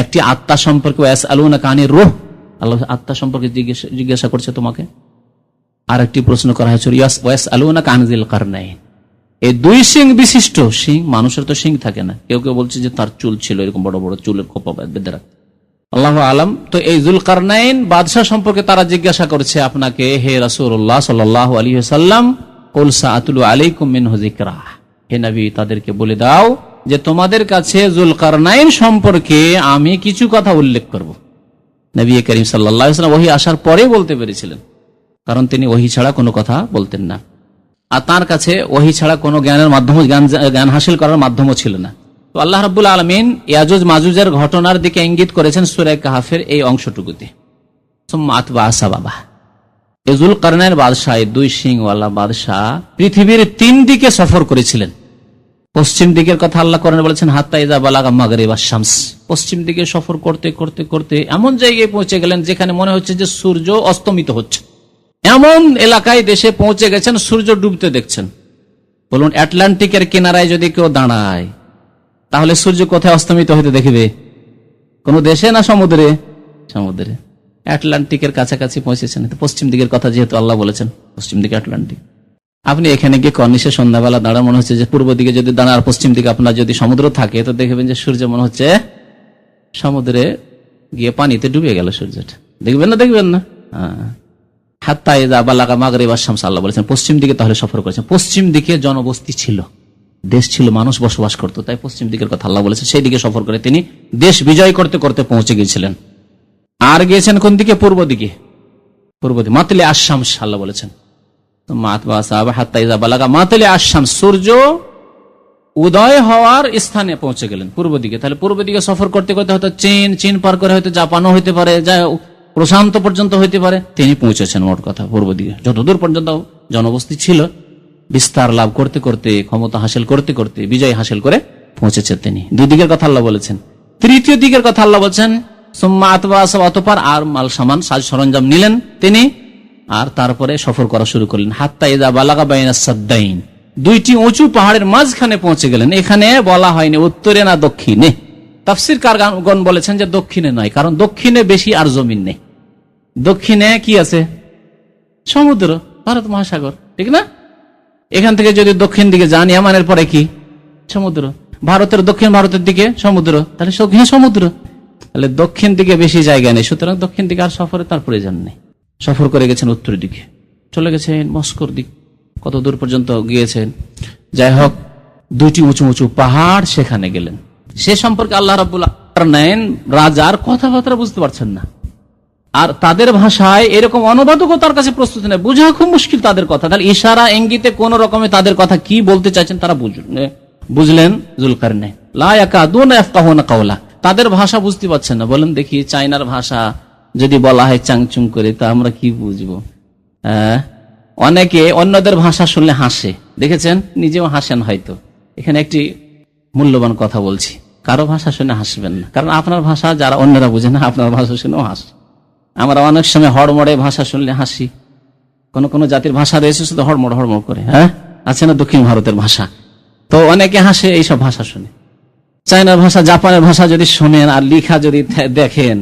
S1: একটি আত্মা সম্পর্কে, ওয়াসআলুনাকা আনির রূহ, আল্লাহ আত্মা সম্পর্কে জিজ্ঞাসা করছে তোমাকে। আর একটি প্রশ্ন করা হয়েছে ওয়াসআলুনাকা আন যিল কারনাইন। এই দুই সিং বিশিষ্ট সিং, মানুষের তো সিং থাকে না, কেউ কেউ বলছে যে তার চুল ছিল এরকম বড় বড় চুলের খোপা বেঁধে রাখতে, আল্লাহু আলাম। তো এই যুলকারনাইন বাদশাহ সম্পর্কে তারা জিজ্ঞাসা করছে আপনাকে, হে রাসূলুল্লাহ সাল্লাল্লাহু আলাইহি ওয়াসাল্লাম, কুল সাআতুলু আলাইকুম মিনহু যিকরা, হে নবী তাদেরকে বলে দাও যে তোমাদের কাছে যুলকারনাইন সম্পর্কে আমি কিছু কথা উল্লেখ করব। নবী করিম সাল্লাল্লাহু আলাইহি ওয়াসাল্লাম ওহী আসার পরে বলতে পেরেছিলেন, কারণ তিনি ওহী ছাড়া কোনো কথা বলতেন না, আর তার কাছে ওহী ছাড়া কোনো জ্ঞানের মাধ্যম, জ্ঞান হাসিল করার মাধ্যমও ছিল না। তো আল্লাহ রাব্বুল আলামিন ইয়াজুজ মাজুজের ঘটনার দিকে ইঙ্গিত করেছেন সূরা কাহফের এই অংশটুকুতে। সুম্মা আতবা সাবাবা, যুলকারনাইন বাদশাহ, দুই সিংওয়ালা বাদশাহ পৃথিবীর 3 দিকে সফর করেছিলেন। পশ্চিম দিকের কথা আল্লাহ কোরআনে বলেছেন হাত্তা ইযা বালাগা মাগরিবা শামস, পশ্চিম দিকে সফর করতে করতে করতে এমন জায়গায় পৌঁছে গেলেন যেখানে মনে হচ্ছে যে সূর্য অস্তমিত হচ্ছে। এমন এলাকায় দেশে পৌঁছে গেছেন সূর্য ডুবতে দেখছেন। বলুন, আটলান্টিকের কিনারায় যদি কেউ দাঁড়ায় তাহলে সূর্য কোথায় অস্তমিত হইতে দেখবে? কোন দেশে না সমুদ্রে? সমুদ্রে। আটলান্টিকের কাছাকাছি পৌঁছেছেন। পশ্চিম দিকের কথা যেহেতু আল্লাহ বলেছেন, পশ্চিম দিকে আটলান্টিক। আপনি এখানে গিয়ে কর্নিশে সন্ধ্যাবেলা দাঁড়া, মনে হচ্ছে যে পূর্ব দিকে যদি দাঁড়ান আর পশ্চিম দিকে আপনার যদি সমুদ্র থাকে তো দেখবেন যে সূর্য মনে হচ্ছে সমুদ্রে গিয়ে পানিতে ডুবে গেল সূর্যটা। দেখবেন না? হাত্তা ইযা বালাগা মাগরিবা শামস, আল্লাহ বলেছেন পশ্চিম দিকে তাহলে সফর করেছেন। পশ্চিম দিকে জনবস্তি ছিল, দেশ ছিল, মানুষ বসবাস করত, তাই পশ্চিম দিকের কথা আল্লাহ বলেছেন। সেই দিকে সফর করে তিনি দেশ বিজয় করতে করতে পৌঁছে গিয়েছিলেন। আর গিয়েছেন কোন দিকে? পূর্ব দিকে। মাতলে আশ-শামস আল্লাহ বলেছেন হাত্তা ইযা বালাগা মাতলে আশ-শামস, সূর্য উদয় হওয়ার স্থানে পৌঁছে গেলেন পূর্ব দিকে। তাহলে পূর্ব দিকে সফর করতে করতে হয়তো চীন পার করে হয়তো জাপানও হইতে পারে, প্রশান্ত পর্যন্ত হইতে পারে, তিনি পৌঁছেছেন মোট কথা পূর্ব দিকে। যতদূর পর্যন্ত জনবস্তি ছিল, বিস্তার লাভ করতে করতে, ক্ষমতা হাসিল করতে করতে, বিজয় হাসিল করে পৌঁছেছেন তিনি। দুই দিকের কথা আল্লাহ বলেছেন। তৃতীয় দিকের কথা আল্লাহ বলছেন সুম্মা আতবা, অতঃপর আর মাল সামান সাজ সরঞ্জাম নিলেন তিনি, আর তারপরে সফর করা শুরু করলেন। হাত্তা ইযা বালাগা বাইনা সাদ্দাইন, দুইটি উঁচু পাহাড়ের মাঝখানে পৌঁছে গেলেন। এখানে বলা হয়নি উত্তরে না দক্ষিণে। তাফসীরকারগণ বলেছেন যে দক্ষিণে নয়, কারণ দক্ষিণে বেশি আর জমিন নেই। দক্ষিণে কি আছে? সমুদ্র, ভারত মহাসাগর, ঠিক না? এখান থেকে যদি দক্ষিণ দিকে যান, ইয়ামানের পরে কি? সমুদ্র। ভারতের দক্ষিণ ভারতের দিকে সমুদ্র, তাহলে সমুদ্র। তাহলে দক্ষিণ দিকে বেশি জায়গা নেই, সুতরাং দক্ষিণ দিকে আর সফরে তার প্রয়োজন নেই। সফর করে গেছেন উত্তর দিকে, চলে গেছেন মস্কোর দিক, কত দূর পর্যন্ত গিয়েছেন। যাই হোক, দুইটি উঁচু উঁচু পাহাড়, সেখানে গেলেন। সে সম্পর্কে আল্লাহ রাব্বুল আলামিন রাজার কথাবার্তা বুঝতে পারছেন না, আর তাদের ভাষায় এরকম অনুবাদকও তার কাছে প্রস্তুত নেই, বোঝা খুব মুশকিল তাদের কথা। তাহলে ইশারা ইঙ্গিতে কোন রকমে তাদের কথা কি বলতে চাইছেন তারা বুঝলেন যুলকারনাইন। লা ইয়াকাদুনা ইয়াফকাহুনা কাওলা, তাদের ভাষা বুঝতে পারছেন না। বলেন দেখি, চায়নার ভাষা যদি বলা হয় চাংচুং করে, তা আমরা কি বুঝবো? অনেকে অন্যদের ভাষা শুনলে হাসে, দেখেছেন, নিজেও হাসেন হয়তো। এখানে একটি মূল্যবান কথা বলছি, কারো ভাষা শুনে হাসবেন না, কারণ আপনার ভাষা যারা অন্যরা বুঝে না, আপনার ভাষা শুনেও হাসে। আমরা অনেক সময় হড়মড়ে ভাষা শুনলে হাসি। কোন কোন জাতির ভাষা রয়েছে শুধু হড়মড় করে, আছে না দক্ষিণ ভারতের ভাষা, তো অনেকে হাসে এইসব ভাষা শুনে। চায়নার ভাষা, জাপানের ভাষা যদি শোনেন আর লিখা যদি দেখেন,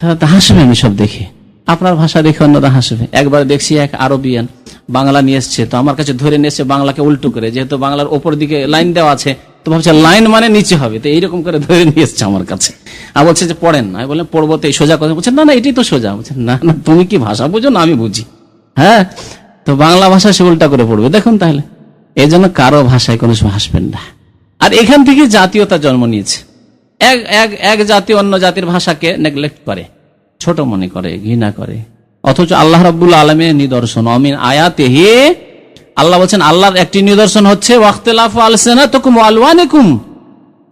S1: তাহলে তো হাসবেন এসব দেখে। আপনার ভাষা দেখে অন্যরা হাসবে। একবার দেখছি এক আরবিয়ান বাংলা নিয়ে এসছে, তো আমার কাছে ধরে নিয়ে এসছে বাংলাকে উল্টো করে, যেহেতু বাংলার ওপর দিকে লাইন দেওয়া আছে, তো ভাবছে লাইন মানে নিচে হবে, তো এইরকম করে ধরে নিয়ে এসছে আমার কাছে। আর বলছে যে পড়েন না, বললেন পড়বো, তো এই সোজা কথা বলছে, না এটাই তো সোজা। বলছে না তুমি কি ভাষা বুঝো না আমি বুঝি, তো বাংলা ভাষা সে উল্টা করে পড়বে। দেখুন, তাহলে এই জন্য কারো ভাষায় কোনো সময় হাসবেন না। আর এখান থেকে জাতীয়তা জন্ম নিয়েছে। এক জাতি অন্য জাতির ভাষাকে নেগলেক্ট করে, ছোট মনে করে, ঘৃণা করে, অথচ আল্লাহ রাব্বুল আলামিনের নিদর্শন অমিন আয়াতিহি, আল্লাহ বলছেন আল্লাহর একটি নিদর্শন হচ্ছে ওয়াখতিলাফু আলসিনাতিকুম ওয়া আলওয়ানিকুম,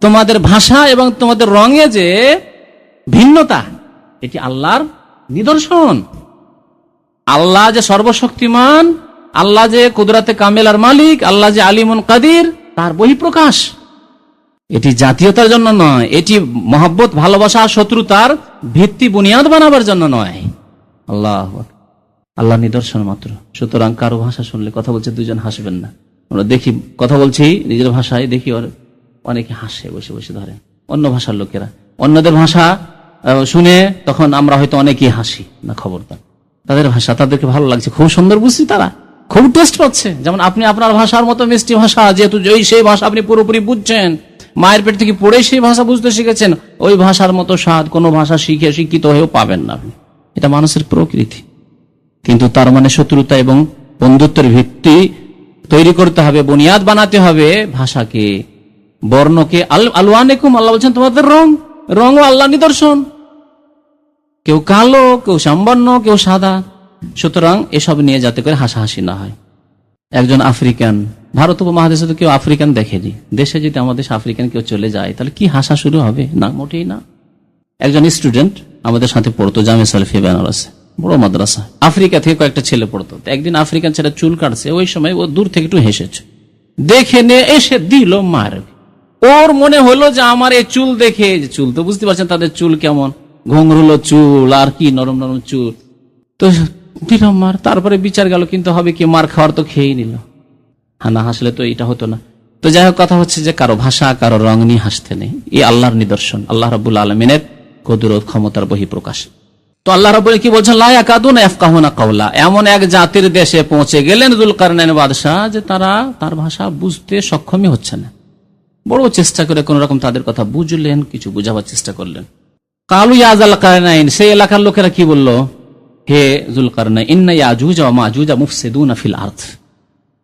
S1: তোমাদের ভাষা এবং তোমাদের রঙে যে ভিন্নতা, এটি আল্লাহর নিদর্শন। আল্লাহ যে সর্বশক্তিমান, আল্লাহ যে কুদরতে কামেলার মালিক, আল্লাহ যে আলিমুন কাদির, তার বহিঃপ্রকাশ। এটি জাতীয়তার জন্য নয়, এটি মহব্বত, ভালোবাসা, শত্রুতার ভিত্তি বুনিয়াদ বানাবার জন্য নয়। আল্লাহ নিদর্শন মাত্র। সুতরাং কারো ভাষা শুনলে, কথা বলছে দুজন হাসবেন না। আমরা দেখি, কথা বলছি নিজের ভাষায়, দেখি অনেকে হাসে বসে বসে, ধরেন অন্য ভাষার লোকেরা অন্যদের ভাষা শুনে, তখন আমরা হয়তো অনেকেই হাসি না, খবরদার। তাদের ভাষা তাদেরকে ভালো লাগছে, খুব সুন্দর বুঝছি, তারা খুব টেস্ট পাচ্ছে। যেমন আপনি আপনার ভাষার মতো মিষ্টি ভাষা, যেহেতু সেই ভাষা আপনি পুরোপুরি বুঝছেন, মায়ের পেট থেকে পড়ে সেই ভাষা বুঝতে শিখেছেন, ওই ভাষার মতো স্বাদ কোনো ভাষা শিখে শিক্ষিত হয়েও পাবেন না আপনি। এটা মানুষের প্রকৃতি। কিন্তু তার মানে শত্রুতা এবং বন্ধুত্বের ভিত্তি তৈরি করতে হবে, বুনিয়াদ বানাতে হবে ভাষাকে, বর্ণকে। আলওয়ানিকুম, আল্লাহ বলছেন তোমাদের রঙও আল্লাহ নিদর্শন। কেউ কালো, কেউ সম্বর্ণ, কেউ সাদা। সুতরাং এসব নিয়ে যাতে করে হাসাহাসি না হয়। একজন আফ্রিকান, ভারত উপমহাদেশে তো কেউ আফ্রিকান দেখেনি, দেশে যদি আমাদের আফ্রিকান কেউ চলে যায় তাহলে কি হাসা শুরু হবে? না, মোটেই না। একজন স্টুডেন্ট আমাদের সাথে পড়তো জামে সালেফিয়া বেনারসে, বড় মাদ্রাসা। আফ্রিকা থেকে কয়েকটা ছেলে পড়তো। একদিন আফ্রিকান ছেলে চুল কাটছে, ওই সময় ও দূর থেকে একটু হেসেছে, দেখে নিয়ে এসে দিল মারবে। ওর মনে হলো যে আমার এই চুল দেখে, চুল তো বুঝতে পারছেন তাদের চুল কেমন, ঘুংরুলো চুল আর কি নরম নরম চুল, তো দিল মার। তারপরে বিচার গেল, কিন্তু হবে কি, মার খাওয়ার তো খেয়েই নিল। না হাসলে তো এটা হতো না। তো যাই হোক, কথা হচ্ছে যে কারো ভাষা, কারো রং নিয়ে হাসতে নেই। এই আল্লাহর নিদর্শন, আল্লাহ রাব্বুল আলামিনের কুদরত, ক্ষমতার বহিঃপ্রকাশ। তো আল্লাহ রাব্বুল কি বলছেন, লা ইয়াকাদুনা ইয়াফকাহুনা কাওলা, এমন এক জাতির দেশে পৌঁছে গেলেন যুলকারনাইন বাদশাহ, যে তার ভাষা বুঝতে সক্ষমই হচ্ছে না। বড় চেষ্টা করে কোন রকম তাদের কথা বুঝলেন, কিছু বুঝাবার চেষ্টা করলেন। কালু ইয়া যাল কারনাইন, সেই এলাকার লোকেরা কি বলল, হে যুলকারনাইন, ইন্না ইয়াজুজ ওয়া মাজুজ মুফসিদুনা ফিল আরদ,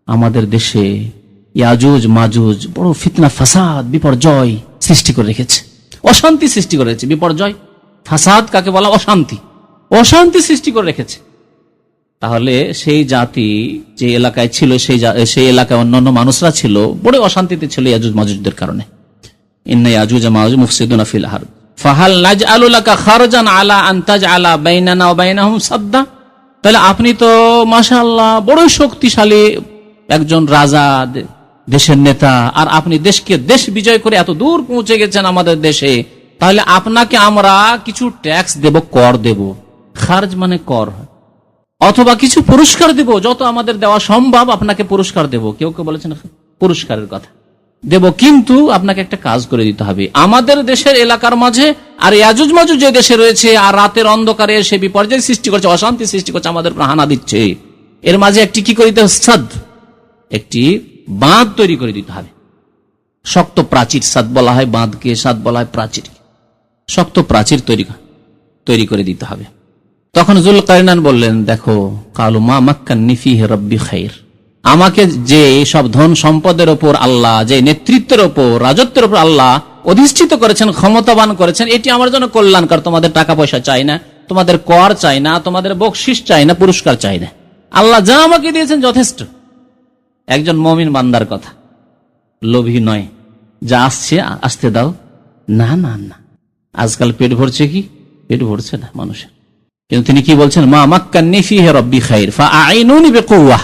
S1: আমাদের দেশে ইয়াজুজ মাজুজ বড় ফিতনা, ফাসাদ, বিপর্যয় সৃষ্টি করে রেখেছে, অশান্তি সৃষ্টি করে রেখেছে। বিপর্যয়, ফাসাদ কাকে বলা? অশান্তি, অশান্তি সৃষ্টি করে রেখেছে। তাহলে সেই জাতি যে এলাকায় ছিল, সেই এলাকায় অন্যান্য মানুষরা ছিল, বড় অশান্তিতে ছিল ইয়াজুজ মাজুজদের কারণে। ইন্না ইয়াজুজ মাজুজ মুফসিদুনা ফিল আরদ ফাহাল নাজআলু লাকা খারজান আলা আন তাজআলা বাইনানা ওয়া বাইনাহুম সাদ্দা, তাহলে আপনি তো মাশাআল্লাহ বড় শক্তিশালী একজন রাজা, দেশের নেতা, আর আপনি দেশ বিজয় করে এত দূর পৌঁছে গেছেন আমাদের দেশে, তাহলে আপনাকে আমরা কিছু ট্যাক্স দেব, কর দেব। খারজ মানে কর, অথবা কিছু পুরস্কার দেব, যত আমাদের দেওয়া সম্ভব আপনাকে পুরস্কার দেব। কেউ কেউ বলেছেন পুরস্কারের কথা দেব, কিন্তু আপনাকে একটা কাজ করে দিতে হবে আমাদের দেশের এলাকার মাঝে, আর ইয়াজুজ মাজুজ যে দেশে রয়েছে, আর রাতের অন্ধকারে সে বিপর্যয় সৃষ্টি করছে, অশান্তি সৃষ্টি করছে, আমাদের হানা দিচ্ছে, এর মাঝে একটি কি করে দিতে হবে? সাদ, একটি বাঁধ তৈরি করে দিতে হবে। শক্ত প্রাচীর, সাদ বলা হয় বাঁধকে, সাদ বলা হয় প্রাচীর, শক্ত প্রাচীর তৈরি করে দিতে হবে। তখন যুলকারনাইন বললেন, দেখো, কালু মা মাক্কান্নি ফীহি রাব্বি খায়র, আমাকে যে সব ধন সম্পদের ওপর আল্লাহ, যে নেতৃত্বের ওপর, রাজত্বের ওপর আল্লাহ অধিষ্ঠিত করেছেন, ক্ষমতাবান করেছেন, এটি আমার জন্য কল্যাণকর। তোমাদের টাকা পয়সা চাই না, তোমাদের কর চাই না, তোমাদের বকশিশ চাই না, পুরস্কার চাই না, আল্লাহ যা আমাকে দিয়েছেন যথেষ্ট। একজন মুমিন বান্দার কথা, লোভী নয়, যা আসছে আসতে দাও। না না না, আজকাল পেট ভরছে কি? পেট ভরছে না মানুষের। কিন্তু তিনি কি বলছেন? মা মাক্কান্নি ফীহি রাব্বি খায়র ফাআইনুনি বিকুওয়াহ,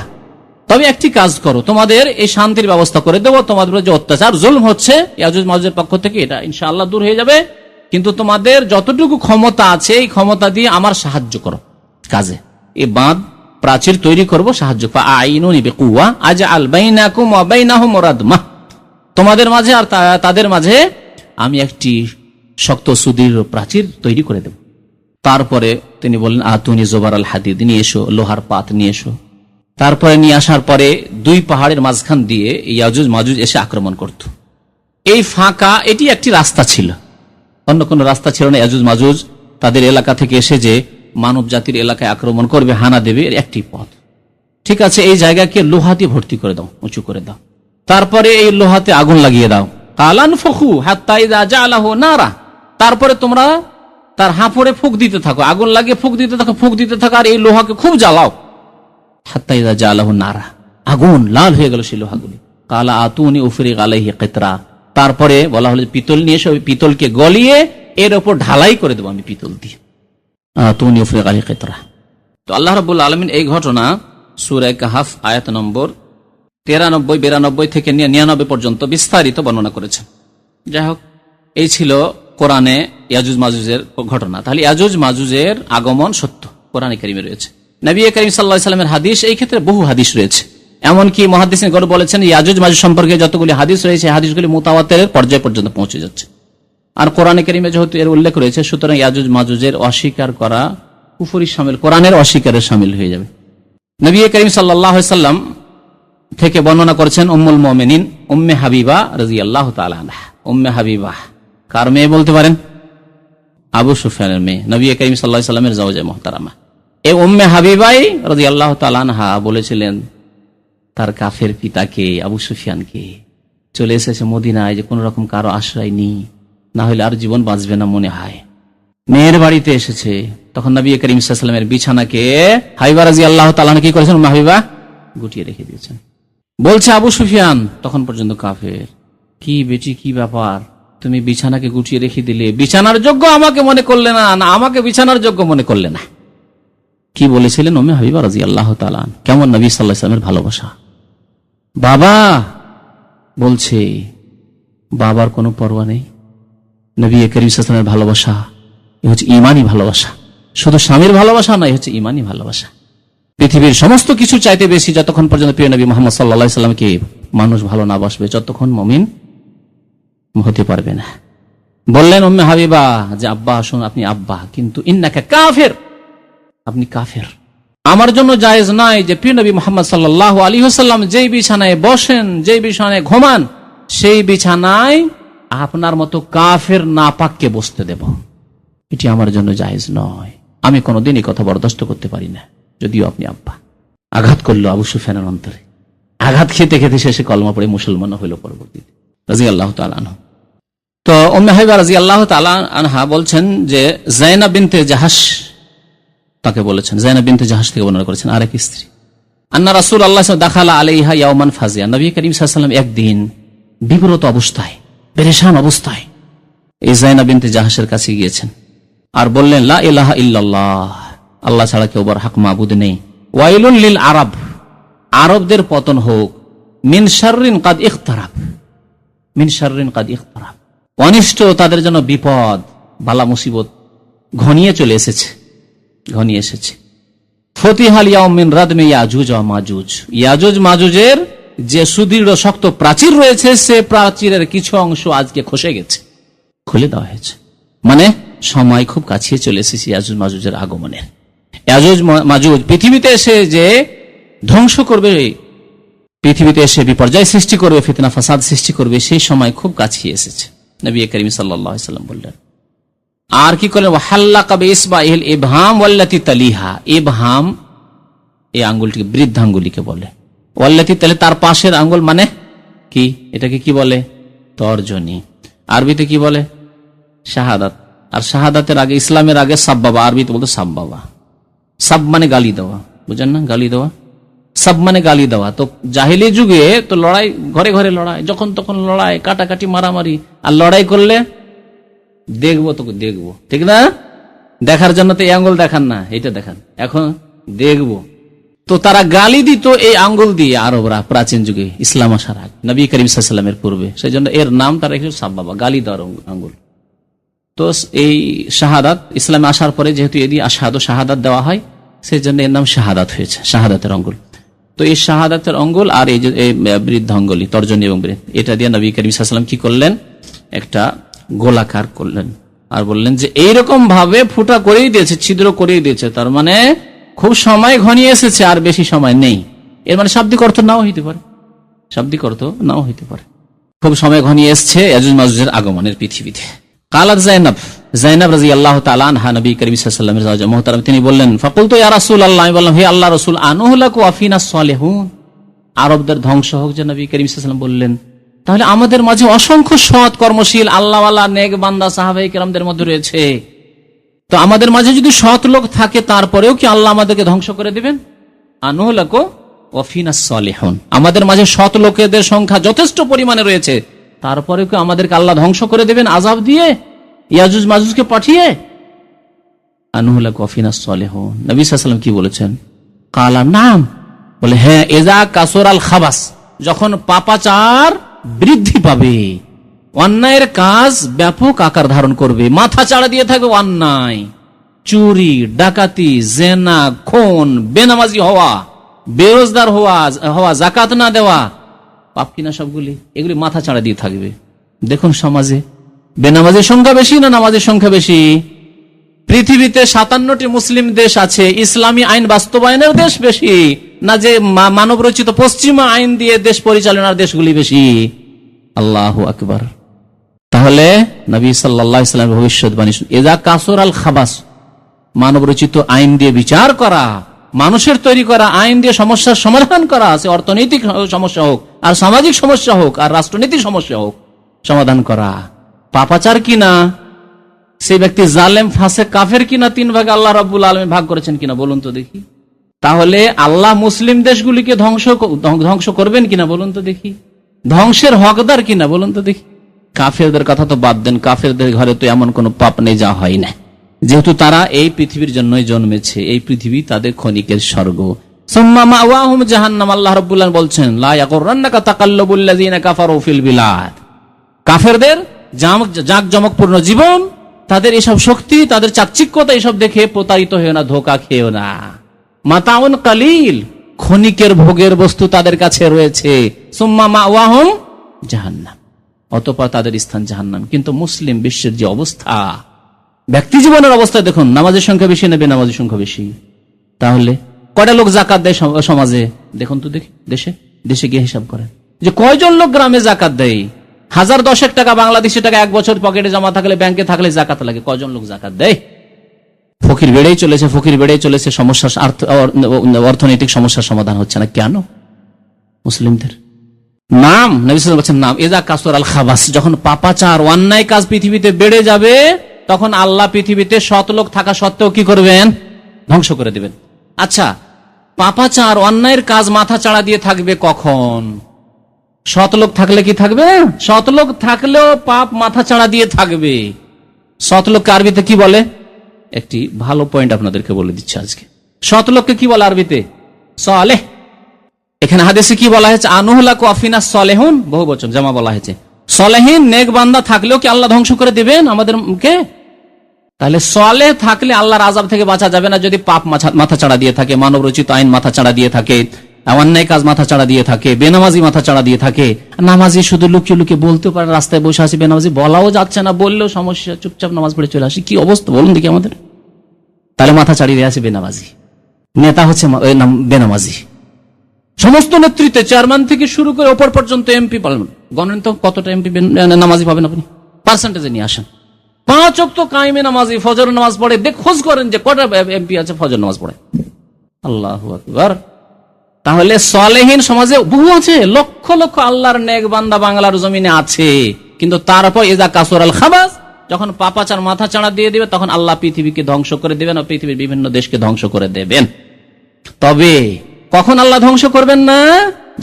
S1: তবে একটি কাজ করো, তোমাদের এই শান্তির ব্যবস্থা করে দেবো, তোমাদের যে অত্যাচার জুলম হচ্ছে ইয়াজুজ মাজুজের পক্ষ থেকে, এটা ইনশাআল্লাহ দূর হয়ে যাবে, কিন্তু তোমাদের যতটুকু ক্ষমতা আছে এই ক্ষমতা দিয়ে আমার সাহায্য করো কাজে, এই বাঁধ প্রাচীর তৈরি করব, সাহায্য। ফাআইনুনি বিকুওয়াহ আজআল বাইনাকুম ওয়া বাইনাহুম রাদমা, তোমাদের মাঝে আর তাদের মাঝে আমি একটি শক্ত সুদৃঢ় প্রাচীর তৈরি করে দেব। তারপরে তিনি বললেন, আতুনি জোবার আল হাদিদ, নিয়ে এসো, লোহার পাত নিয়ে এসো। তারপরে নিয়ে আসার পরে দুই পাহাড়ের মাঝখান দিয়ে ইয়াজুজ মাজুজ এসে আক্রমণ করত। এই ফাঁকা, এটি একটি রাস্তা ছিল, অন্য কোনো রাস্তা ছিল না। ইয়াজুজ মাজুজ তাদের এলাকা থেকে এসে যে মানব জাতির এলাকায় আক্রমণ করবে, হানা দেবে, এর একটি পথ। ঠিক আছে, এই জায়গাকে লোহা দিয়ে ভর্তি করে দাও, উঁচু করে দাও। তারপরে এই লোহাতে আগুন লাগিয়ে দাও। কালান ফখু হাত্তা ইযা জাআলাহু নারা, তারপরে তোমরা তার হাঁফড়ে ফুঁক দিতে থাকো, আগুন লাগিয়ে ফুঁক দিতে থাকো, ফুঁক দিতে থাকো, আর এই লোহাকে খুব জ্বালাও। হাত্তা ইযা জাআলাহু নারা, আগুন লাল হয়ে গেল সেই লোহাগুলি। কালা আতুনি উফরিগ আলাইহি কিতরা, তারপরে বলা হলো পিতল নিয়ে এসে ওই পিতলকে গলিয়ে এর উপর ঢালাই করে দেবো আমি পিতল দিয়ে। আতুনি উফরিগ আলাইহি কিতরা। তো আল্লাহ রাব্বুল আলামিন এই ঘটনা সূরা কাহফ আয়াত নম্বর 93, 92 থেকে 99 পর্যন্ত বিস্তারিত বর্ণনা করেছেন। যাই হোক, এই ছিল কোরআনে ইয়াজুজ মাজুজের ঘটনা। তাহলে ইয়াজুজ মাজুজের আগমন সত্য, কোরআনে কারিমে রয়েছে। নবী করিম সাল্লাল্লাহু আলাইহি ওয়াসাল্লামের হাদিস, এই ক্ষেত্রে বহু হাদিস রয়েছে। এমনকি মুহাদ্দিসিনগণ বলেছেন ইয়াজুজ মাজুজ সম্পর্কে যতগুলি হাদিস রয়েছে, হাদিসগুলি মুতাওয়াতিরের পর্যায় পর্যন্ত পৌঁছে যাচ্ছে। আর কোরআনে কারিমে যেহেতু এর উল্লেখ রয়েছে, সুতরাং ইয়াজুজ মাজুজের অস্বীকার করা কুফরি শামিল, কোরআনের অস্বীকারের শামিল হয়ে যাবে। নবী করিম সাল্লাল্লাহু আলাইহি ওয়াসাল্লাম থেকে বর্ণনা করেছেন উম্মুল মুমিনিন উম্মে হাবিবা রাদিয়াল্লাহু তাআলা আনহা। উম্মে হাবিবা কার মেয়ে বলতে পারেন? আবু সুফিয়ানের মেয়ে, নবী করিম সাল্লাল্লাহু আলাইহি ওয়াসাল্লামের জাওজা মুহতারামা। এই উম্মে হাবিবাই রাদিয়াল্লাহু তাআলা আনহা বলেছিলেন তার কাফের পিতাকে, আবু সুফিয়ানকে, চলে এসেছে মদিনায়, যে কোন রকম কারো আশ্রয় নেই, না হলে আর জীবন বাঁচবে না মনে হয়। মেয়ের বাড়িতে এসেছে, তখন নবী করিম সাল্লাল্লাহু আলাইহি ওয়াসাল্লামের বিছানাকে হাবিবা রাদিয়াল্লাহু তাআলা আনহা কি করেছেন? উম্মে হাবিবা গুটিয়ে রেখে দিয়েছেন। বলছে আবু সুফিয়ান তখন পর্যন্ত কাফের, কি বেটি, কি ব্যাপার, তুমি বিছানাকে গুটিয়ে রেখে দিলে, বিছানার যোগ্য আমাকে মনে করলে না, না আমাকে বিছানার যোগ্য মনে করলে না। কি বলেছিলেন উম্মে হাবিবা রাদিয়াল্লাহু তাআলা আনহা? কেমন নবী সাল্লাল্লাহু আলাইহি ওয়াসাল্লামের ভালোবাসা। বাবা বলছে, বাবার কোনো পরোয়া নেই। নবী করিম সাল্লাল্লাহু আলাইহি ওয়াসাল্লামের ভালোবাসা এ হচ্ছে ঈমানি ভালোবাসা, শুধু স্বামীর ভালোবাসা নয়, হচ্ছে ঈমানি ভালোবাসা। পৃথিবীর সমস্ত কিছু চাইতে বেশি যতক্ষণ পর্যন্ত প্রিয় নবী মুহাম্মদ সাল্লাল্লাহু আলাইহি ওয়াসাল্লামকে মানুষ ভালো না বাসবে, যতক্ষণ মুমিন হতে পারবে না। বললেন উম্মে হাবিবা যে আব্বা আসুন, আপনি আব্বা, কিন্তু ইন্নাকা কাফির, আপনি কাফের। আমার জন্য জায়েজ নয় যে প্রিয় নবী মুহাম্মদ সাল্লাল্লাহু আলাইহি ওয়াসাল্লাম যেই বিছানায় বসেন, যেই বিছানায় ঘুমান, সেই বিছানায় আপনার মতো কাফের নাপাককে বসতে দেব, এটি আমার জন্য জায়েজ নয়। আমি কোনোদিন এই কথা বরদাস্ত করতে পারি না। যদিও আপনি আব্বা। আঘাত করলো আবু সুফিয়ানের অন্তরে, আঘাত খেতে খেতে শেষে কলমা পড়ে মুসলমান হইল পরবর্তীতে রাদিয়াল্লাহু তাআলা আনহু। তো উম্মে হাবিবা রাদিয়াল্লাহু তাআলা আনহা বলছেন যে যায়েনাব বিনতে জাহাশ তাকে বলেছেন, যায়েনাব বিনতে জাহাশ থেকে বর্ণনা করেছেন আরেক স্ত্রী, আন্না রাসূলুল্লাহ দাখালা আলাইহা ইয়াওমান ফাজিয়া, নবী করিম সাল্লাল্লাহু আলাইহি ওয়াসাল্লাম একদিন বিব্রত অবস্থায়, পেরেশান অবস্থায় এই যায়েনাব বিনতে জাহাশের কাছে গিয়েছেন আর বললেন, লা ইলাহা ইল্লাল্লাহ, আল্লাহ ছাড়া কেউ বড় হক মাবুদ নেই, ওয়াইলুন লিল আরব, আরবদের পতন হোক, মিন শাররিন কাদ ইখতারাব, মিন শাররিন কাদ ইখতারাব, অনিষ্ট তাদের জন্য বিপদ বালা মুসিবত ঘনিয়ে চলে এসেছে, ঘনিয়ে এসেছে। ফতিহাল ইয়াউম মিন রাদমি ইয়াজুজ ওয়া মাজুজ, ইয়াজুজ মাজুজের যে সুদৃঢ় শক্ত প্রাচীর রয়েছে সে প্রাচীরের কিছু অংশ আজকে খসে গেছে, খুলে দেওয়া হয়েছে। মানে সময় খুব কাছে চলে এসেছে ইয়াজুজ মাজুজের আগমনের। ইয়াজুজ মাজুজ পৃথিবীতে এসে যে ধ্বংস করবে, পৃথিবীতে এসে বিপর্যয় সৃষ্টি করবে, ফিতনা ফাসাদ সৃষ্টি করবে, সেই সময় খুব কাছে এসেছে। নবী করিম সাল্লাল্লাহু আলাইহি ওয়াসাল্লাম বললেন। আর কি করলেন, ওয়াহাল্লাকা বিইসবাইহিল ইবহাম ওয়াল্লাতি তালিহা, ইবহাম এই আঙ্গুলটিকে বৃদ্ধাঙ্গুলিকে বলে, ওয়াল্লাতি তালি তার পাশের আঙ্গুল, মানে কি এটাকে কি বলে, তর্জনী, আরবিতে কি বলে, শাহাদাত। আর শাহাদাতের আগে, ইসলামের আগে সাববাবা, আরবিতে বলতো সাববাবা। সাব মানে গালি দেওয়া, বুঝেন না, গালি দেওয়া, সাব মানে গালি দেওয়া। তো জাহিলি যুগে তো লড়াই, ঘরে ঘরে লড়াই, যখন তখন লড়াই, কাটাকাটি, মারামারি। আর লড়াই করলে দেখবো তো দেখবো, ঠিক না, দেখার জন্য তো এই আঙ্গুল দেখান না, এটা দেখান, এখন দেখবো। তো তারা গালি দিত এই আঙ্গুল দিয়ে, আরবরা প্রাচীন যুগে, ইসলাম আসার আগে, নবী করিম সাল্লাল্লাহু আলাইহি ওয়াসাল্লামের পূর্বে। সেই জন্য এর নাম তারা রেখেছে সাববাবা, গালি দেওয়ার আঙ্গুল। তো এই শাহাদাত ইসলামে আসার পরে যেহেতু এদি আশহাদু শাহাদাত দেওয়া হয়, সেই জন্য এর নাম শাহাদাত হয়েছে, শাহাদাতের আঙ্গুল। তো এই শাহাদাতের আঙ্গুল আর এই যে বৃদ্ধ আঙ্গুলি, তর্জনী এবং বৃদ্ধ, এটা দিয়ে নবী করিম সাল্লাল্লাহু আলাইহি ওয়াসাল্লাম কি করলেন, একটা গোলাকার করলেন আর বললেন যে এইরকম ভাবে ফুটা করেই দিয়েছে, ছিদ্র করেই দিয়েছে, তার মানে খুব সময় ঘনিয়ে এসেছে, আর বেশি সময় নেই। এর মানে শাব্দিক অর্থ নাও হইতে পারে, শাব্দিক অর্থ নাও হইতে পারে, খুব সময় ঘনিয়ে এসছে ইয়াজুজ মাজুজের আগমনের পৃথিবীতে। কালাত যায়েনাব, যায়েনাব রাদিয়াল্লাহু তাআলা আনহা নবী করিম সাল্লাল্লাহু আলাইহি ওয়াসাল্লামের জাওজা মুহতারাম, তিনি বললেন, ফাকুলতু ইয়া রাসূলুল্লাহ, আমি বললাম হে আল্লাহর রাসূল, আনুহলাকু আফিনাস সালিহুন, আরবদের ধ্বংস হোক, যে নবী করিম সাল্লাল্লাহু আলাইহি ওয়াসাল্লাম বললেন, তাহলে আমাদের মাঝে অসংখ্য সৎ কর্মশীল আল্লাহওয়ালা নেক বান্দা সাহাবায়ে কেরামদের মধ্যে রয়েছে, তো আমাদের মাঝে যদি সৎ লোক থাকে তারপরেও কি আল্লাহ আমাদেরকে ধ্বংস করে দিবেন? আনুহলাকু আফিনাস সালিহুন, আমাদের মাঝে সৎ লোকেদের সংখ্যা যথেষ্ট পরিমাণে রয়েছে, তারপরেও কি আমাদেরকে আল্লাহ ধ্বংস করে দেবেন আযাব দিয়ে, ইয়াজুজ মাজুজকে পাঠিয়ে? আনুহলাকু আফিনাস সালিহুন, নবী সাল্লাল্লাহু আলাইহি ওয়াসাল্লাম কি বলেছেন? কালা নাম, বলে হ্যাঁ, ইযা কাসুরাল খাবাস, যখন পাপাচার বৃদ্ধি পাবে, অন্যায়ের কাজ ব্যাপক আকার ধারণ করবে, মাথা চাড়া দিয়ে থাকবে অন্যায়, চুরি, ডাকাতি, জেনা, খুন, বেনামাজি হওয়া, বেরোজগার হওয়া, যাকাত না দেওয়া, পাপ কিনা সবগুলি, এগুলি মাথা চাড়া দিয়ে থাকবে। দেখুন সমাজে বেনামাজির সংখ্যা বেশি না নামাজের সংখ্যা বেশি? পৃথিবীতে 57টি মুসলিম দেশ আছে, ইসলামী আইন বাস্তবায়নের দেশ বেশি না যে মানব রচিত পশ্চিমা আইন দিয়ে দেশ পরিচালনার দেশগুলি বেশি? আল্লাহু আকবার। তাহলে নবী সাল্লাল্লাহু আলাইহি ওয়াসাল্লামের ভবিষ্যৎবাণী, ইযা কাসুরাল খাবাস, মানব রচিত আইন দিয়ে বিচার করা, মানুষের তৈরি করা আইন দিয়ে সমস্যার সমাধান করা, সে অর্থনৈতিক সমস্যা হোক, আর সামাজিক সমস্যা হোক, আর রাষ্ট্রনীতির সমস্যা হোক, সমাধান করা। পাপাচার কিনা, সেই ব্যক্তি জালেম, ফাসেক, কাফের কিনা, 3 ভাগে আল্লাহ রাব্বুল আলামিন ভাগ করেছেন কিনা বলুন তো দেখি। তাহলে আল্লাহ মুসলিম দেশগুলিকে ধ্বংস করবেন কিনা বলুন তো দেখি, ধ্বংসের হকদার কিনা বলুন তো দেখি। কাফেরদের কথা তো বাদ দেন, কাফেরদের ঘরে তো এমন কোন পাপ নেই যা হয় না, যেহেতু তারা এই পৃথিবীর জন্যই জন্মেছে, এই পৃথিবী তাদের ক্ষণিকের স্বর্গ। সুম্মা মাওয়াহুম জাহান্নাম, আল্লাহ রাব্বুল আলামিন বলছেন, লা ইয়াগুররান্নাকা তাকাল্লুবুল লাযিনা কাফারু ফিল বিলাদ, কাফেরদের জাঁকজমকপূর্ণ জীবন, তাদের এসব শক্তি, তাদের চাকচিক্যতা, এসব দেখে প্রতারিত হয়েও না, ধোঁকা খেয়েও না। মাতাউন কালিল, ক্ষণিকের ভোগের বস্তু তাদের কাছে রয়েছে। সুম্মা মাওয়াহুম জাহান্নাম, অতঃপর তাদের স্থান জাহান্নাম। কিন্তু মুসলিম বিশ্বের যে অবস্থা, ব্যক্তি জীবনের অবস্থা দেখুন, নামাজের সংখ্যা বেশি না বেনামাজের সংখ্যা বেশি? তাহলে কয়টা লোক যাকাত দেয় সমাজে? দেখুন তো দেখি, দেশে গিয়ে হিসাব করেন যে কয়জন লোক গ্রামে যাকাত দেয়, 1010 টাকা বাংলাদেশি টাকা 1 বছর পকেটে জমা থাকলে, ব্যাংকে থাকলে জাকাত লাগে। কজন লোক জাকাত দেয়? ফকির বেড়েই চলেছে, সমস্যা, অর্থনৈতিক সমস্যার সমাধান হচ্ছে না। কেন? মুসলিমদের নাম, নবী সাল্লাল্লাহু আলাইহি ওয়াসাল্লাম বলেছেন নাম ইযা কাসুর আল খাবাস, যখন পাপাচার অন্যায় কাজ পৃথিবীতে বেড়ে যাবে, তখন আল্লাহ পৃথিবীতে সৎ লোক থাকা সত্ত্বেও কি করবেন? ধ্বংস করে দিবেন। আচ্ছা, পাপাচার অন্যায়ের কাজ মাথা চাড়া দিয়ে থাকবে কখন? সৎ লোক থাকলে কি থাকবে? সৎ লোক থাকলেও পাপ মাথা চাড়া দিয়ে থাকবে। সৎ লোককে আরবিতে কি বলে? একটি ভালো পয়েন্ট আপনাদেরকে বলে দিচ্ছি আজকে। সৎ লোককে কি বলে আরবিতে? সালেহ। এখানে হাদিসে কি বলা হয়েছে? আনুহলাকু আফিনা সালেহুন, বহু বচন জামা বলা হয়েছে। সালেহিন নেক বান্দা থাকলেও কি আল্লাহ ধ্বংস করে দিবেন আমাদেরকে? তাহলে সালেহ থাকলে আল্লাহর আযাব থেকে বাঁচা যাবে না যদি পাপ মাথা চাড়া দিয়ে থাকে, মানব রচিত আইন মাথা চাড়া দিয়ে থাকে, অন্যায় কাজ মাথা চাড়া দিয়ে থাকে, বেনামাজি মাথা চাড়া দিয়ে থাকে। নামাজি শুধু লুকিয়ে লুকিয়ে বলতে পারে, রাস্তায় বসে আছে বেনামাজি, বলাও যাচ্ছে না, বললেও সমস্যা, চুপচাপ নামাজ পড়ে চলে আসি। কি অবস্থা বলুন দেখি আমাদের। তাহলে মাথা চাড়িয়ে আছে বেনামাজি, নেতা হচ্ছে বেনামাজি। সমস্ত নেতৃত্বে চেয়ারম্যান থেকে শুরু করে ওপর পর্যন্ত এমপি পালন গণেন তো কতটা এমপি নামাজি পাবেন আপনি, পার্সেন্টেজে নিয়ে আসেন। 5 ওয়াক্ত কায়েমে নামাজি, ফজর নামাজ পড়ে, খোঁজ করেন যে কটা এমপি আছে ফজর নামাজ পড়ে। আল্লাহু আকবার। তাহলে সালেহীন সমাজে বহু আছে, লক্ষ লক্ষ আল্লাহর নেক বান্দা বাংলার জমিনে আছে। কিন্তু তারপর ইযা কাসুর আল খাবাস, যখন পাপাচার মাথা চাড়া দিয়ে দিবে, তখন আল্লাহ পৃথিবীকে ধ্বংস করে দিবেন ও পৃথিবীর বিভিন্ন দেশকে ধ্বংস করে দেবেন। তবে কখন আল্লাহ ধ্বংস করবেন না?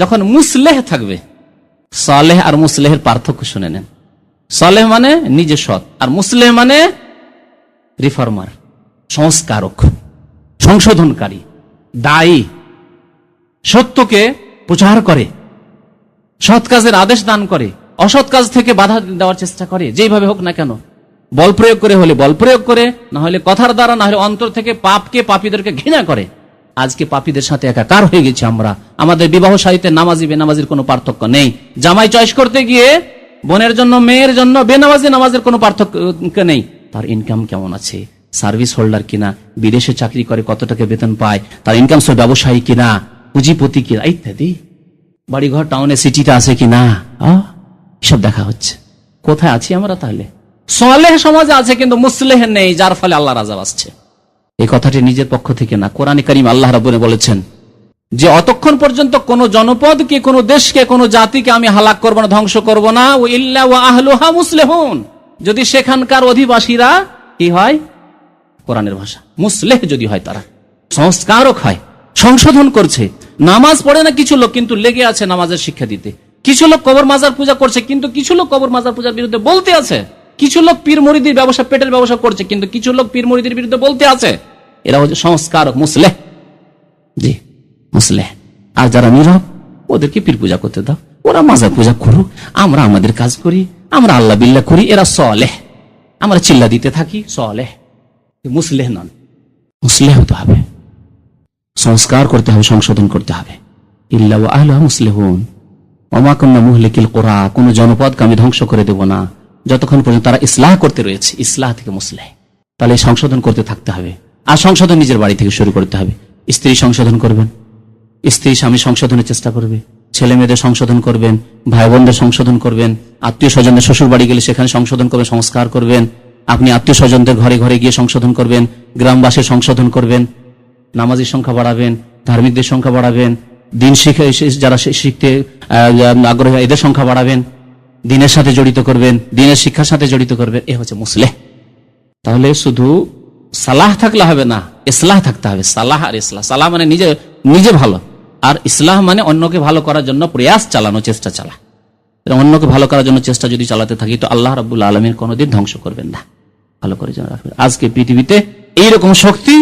S1: যখন মুসলেহ থাকবে। সালেহ আর মুসলেহের পার্থক্য শুনে নেন। সালেহ মানে নিজে সৎ, আর মুসলেহ মানে রিফর্মার, সংস্কারক, সংশোধনকারী, দায়ী, সত্যকে প্রচার করে, সৎ কাজের আদেশ দান করে, অসৎ কাজ থেকে বাধা দেওয়ার চেষ্টা করে, যেইভাবে হোক না কেন। বল প্রয়োগ করে হলে বল প্রয়োগ করে, না হলে কথার দ্বারা, না হলে অন্তর থেকে পাপকে, পাপীদেরকে ঘৃণা করে। আজকে পাপীদের সাথে একাকার হয়ে গেছি আমরা। আমাদের বিবাহ সাহিত্যে নামাজি বেনামাজির কোনো পার্থক্য নেই। জামাই চয়েস করতে গিয়ে বোনের জন্য, মেয়ের জন্য বেনামাজি নামাজের কোনো পার্থক্য নেই। তার ইনকাম কেমন আছে, সার্ভিস হোল্ডার কিনা, বিদেশে চাকরি করে কত টাকা বেতন পায়, তার ইনকাম সোর্স ব্যবসায়ী কিনা, পুঁজিপতি কিনা, ইত্যাদি, বাড়িঘর টাউনে সিটিতে আছে কিনা, সব দেখা হচ্ছে। কোথায় আছি আমরা তাহলে? সালেহ সমাজে আছে কিন্তু মুসলেহ নেই, যার ফলে আল্লাহর আযাব আসছে। এই কথাটি নিজের পক্ষ থেকে না, কোরআনে কারীম আল্লাহ রাব্বুল বলেছেন যে অতক্ষণ পর্যন্ত কোন জনপদকে, কোন দেশকে, কোন জাতিকে আমি হালাক করব না, ধ্বংস করব না, ও ইল্লা ওয়া আহলুহা মুসলিহুন, যদি সেখানকার অধিবাসীরা কি হয়, কোরআনের ভাষা মুসলেহ যদি হয়, তারা সংস্কারক হয়, সংশোধন করছে। নামাজ পড়ে না কিছু লোক, কিন্তু লেগে আছে নামাজের শিক্ষা দিতে। কিছু লোক কবর মাজার পূজা করছে, কিন্তু কিছু লোক কবর মাজার পূজার বিরুদ্ধে বলতে আছে। কিছু লোক পীর মুরিদির ব্যবসা, পেটের ব্যবসা করছে, কিন্তু কিছু লোক পীর মুরিদির বিরুদ্ধে বলতে আছে। এরা হচ্ছে সংস্কারক, মুসলেহ। জি, মুসলেহ। আর যারা নীরব, ওদেরকে পীর পূজা করতে দাও, ওরা মাজার পূজা করুক, আমরা আমাদের কাজ করি, আমরা আল্লাহ বিল্লাহ করি। এরা সালেহ, আমরা চিল্লা দিতে থাকি, সালেহ। মুসলেহ নন। মুসলেহ হতে হবে, সংস্কার করতে হবে, সংশোধন করতে হবে। ইল্লা ওয়া আহলুহা মুসলিহুন ওয়া মা কুন্না মুহলিকিল কুরা, কোন জনপদকে আমি ধ্বংস করে দেব না যতক্ষণ পর্যন্ত তারা ইসলাহ করতে রয়েছে। ইসলাহ থেকে মুসলেহ। তাহলে সংশোধন করতে থাকতে হবে। আর সংশোধন নিজের বাড়ি থেকে শুরু করতে হবে। স্ত্রী সংশোধন করবেন, স্ত্রী স্বামী সংশোধনের চেষ্টা করবে, ছেলে মেয়েদের সংশোধন করবেন, ভাই বোনদের সংশোধন করবেন, আত্মীয় স্বজনদের শ্বশুর বাড়ি গেলে সেখানে সংশোধন করবেন, সংস্কার করবেন। আপনি আত্মীয় স্বজনদের ঘরে ঘরে গিয়ে সংশোধন করবেন, গ্রামবাসীর সংশোধন করবেন, নামাজের সংখ্যা বাড়াবেন, ধার্মিকদের সংখ্যা বাড়াবেন, দিন শিখে যারা শিখতে আগ্রহী এদের সংখ্যা বাড়াবেন, দিনের সাথে জড়িত করবেন, দিনের শিক্ষার সাথে জড়িত করবেন। এ হচ্ছে মুসলেহ। তাহলে শুধু সালাহ থাকলে হবে না, ইসলাহ থাকতে হবে। সালাহ আর ইসলাহ, সালাহ মানে নিজে ভালো, আর ইসলাহ মানে অন্যকে ভালো করার জন্য প্রয়াস চালানো, চেষ্টা চালা। অন্যকে ভালো করার জন্য চেষ্টা যদি চালাতে থাকি, তো আল্লাহ রাব্বুল আলামিন কোনোদিন ধ্বংস করবেন না, ভালো করে যেন রাখবেন। আজকে পৃথিবীতে এইরকম শক্তি,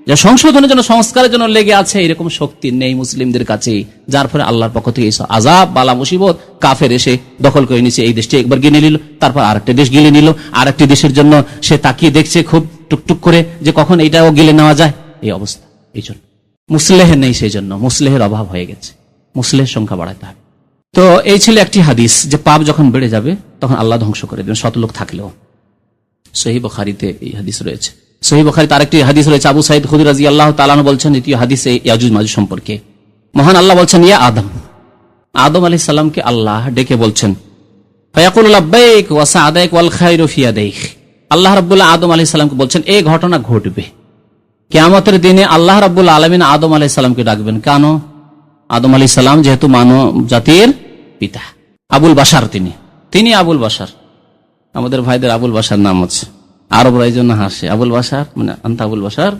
S1: যা সংশোধনের জন্য, সংস্কারের জন্য লেগে আছে, এরকম শক্তি নেই মুসলিমদের কাছে, যার ফলে আল্লাহর পক্ষ থেকে এইসব আযাব, বালা, মুসিবত, কাফের এসে দখল করে নিচ্ছে। এই দেশটি একবার গিলে নিল, তারপর আরেকটা দেশ গিলে নিল, আরেকটি দেশের জন্য সে তাকিয়ে দেখছে খুব টুকটুক করে যে কখন এইটাও গিলে নেওয়া যায়। এই অবস্থা, এই জন্য মুসলেহ নেই, সেই জন্য মুসলেহের অভাব হয়ে গেছে। মুসলেহের সংখ্যা বাড়াতে হবে। তো এই ছিল একটি হাদিস, যে পাপ যখন বেড়ে যাবে তখন আল্লাহ ধ্বংস করে দেবেন, শত লোক থাকলেও। সহিহ বুখারীতে এই হাদিস রয়েছে। সহিহ বুখারীতে আরেকটি হাদিস রয়েছে, আবু সাঈদ খুদরী রাদিয়াল্লাহু তাআলা আনহু বলছেন, দ্বিতীয় হাদিসে ইয়াজুজ মাজুজ সম্পর্কে মহান আল্লাহ বলছেন, ইয়া আদম, আদম আলাইহিস সালামকে আল্লাহ ডেকে বলছেন, ফায়াকুলু লাব্বাইক ওয়া সা'দাইক ওয়াল খায়রু ফি ইয়াদাইক। আল্লাহ রাব্বুল আদম আলাইহিস সালামকে বলছেন এই ঘটনা ঘটবে কিয়ামতের দিনে। আল্লাহ রাব্বুল আলামিন আদম আলাইহিস সালামকে ডাকবেন। কেন? আদম আলাইহিস সালাম যেহেতু মানব জাতির পিতা, আবুল বাশার, তিনি আবুল বাশার। আমাদের ভাইদের আবুল বাশার নাম হচ্ছে, আরবরা এই জন্য হাসে, আবুল বাশার মানে আনতা আবুল বাশার,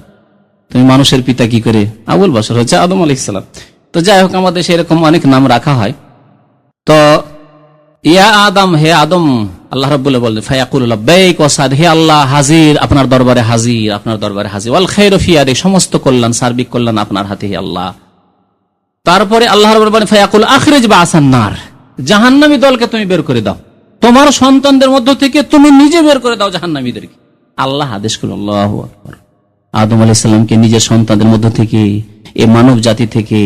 S1: তুমি মানুষের পিতা কি করে? আবুল বাশার হচ্ছে আদম আলাইহিস সালাম। তো যাই হোক, আমাদের সেরকম অনেক নাম রাখা হয়। তো ইয়া আদম, হে আদম, আল্লাহ রাব্বুল বলেন ফায়াকুলু লাব্বাইক ওয়া সা'দাইক, হে আল্লাহ হাজির, আপনার দরবারে হাজির, আপনার দরবারে হাজির। ওয়াল খায়রু ফি ইয়াদিক, সমস্ত কল্যাণ, সার্বিক কল্যাণ আপনার হাতে হে আল্লাহ। তারপরে আল্লাহ রাব্বুল বলেন ফায়াকুল আখরিজ বা'সান নার, জাহান্নামী দলকে তুমি বের করে দাও, তোমার সন্তানদের মধ্য থেকে তুমি নিজে বের করে দাও জাহান্নামীদেরকে। আল্লাহ আদেশ করল। আল্লাহু আকবার। আদম আলাইহিস সালামকে নিজের সন্তানদের মধ্য থেকে, এই মানব জাতি থেকে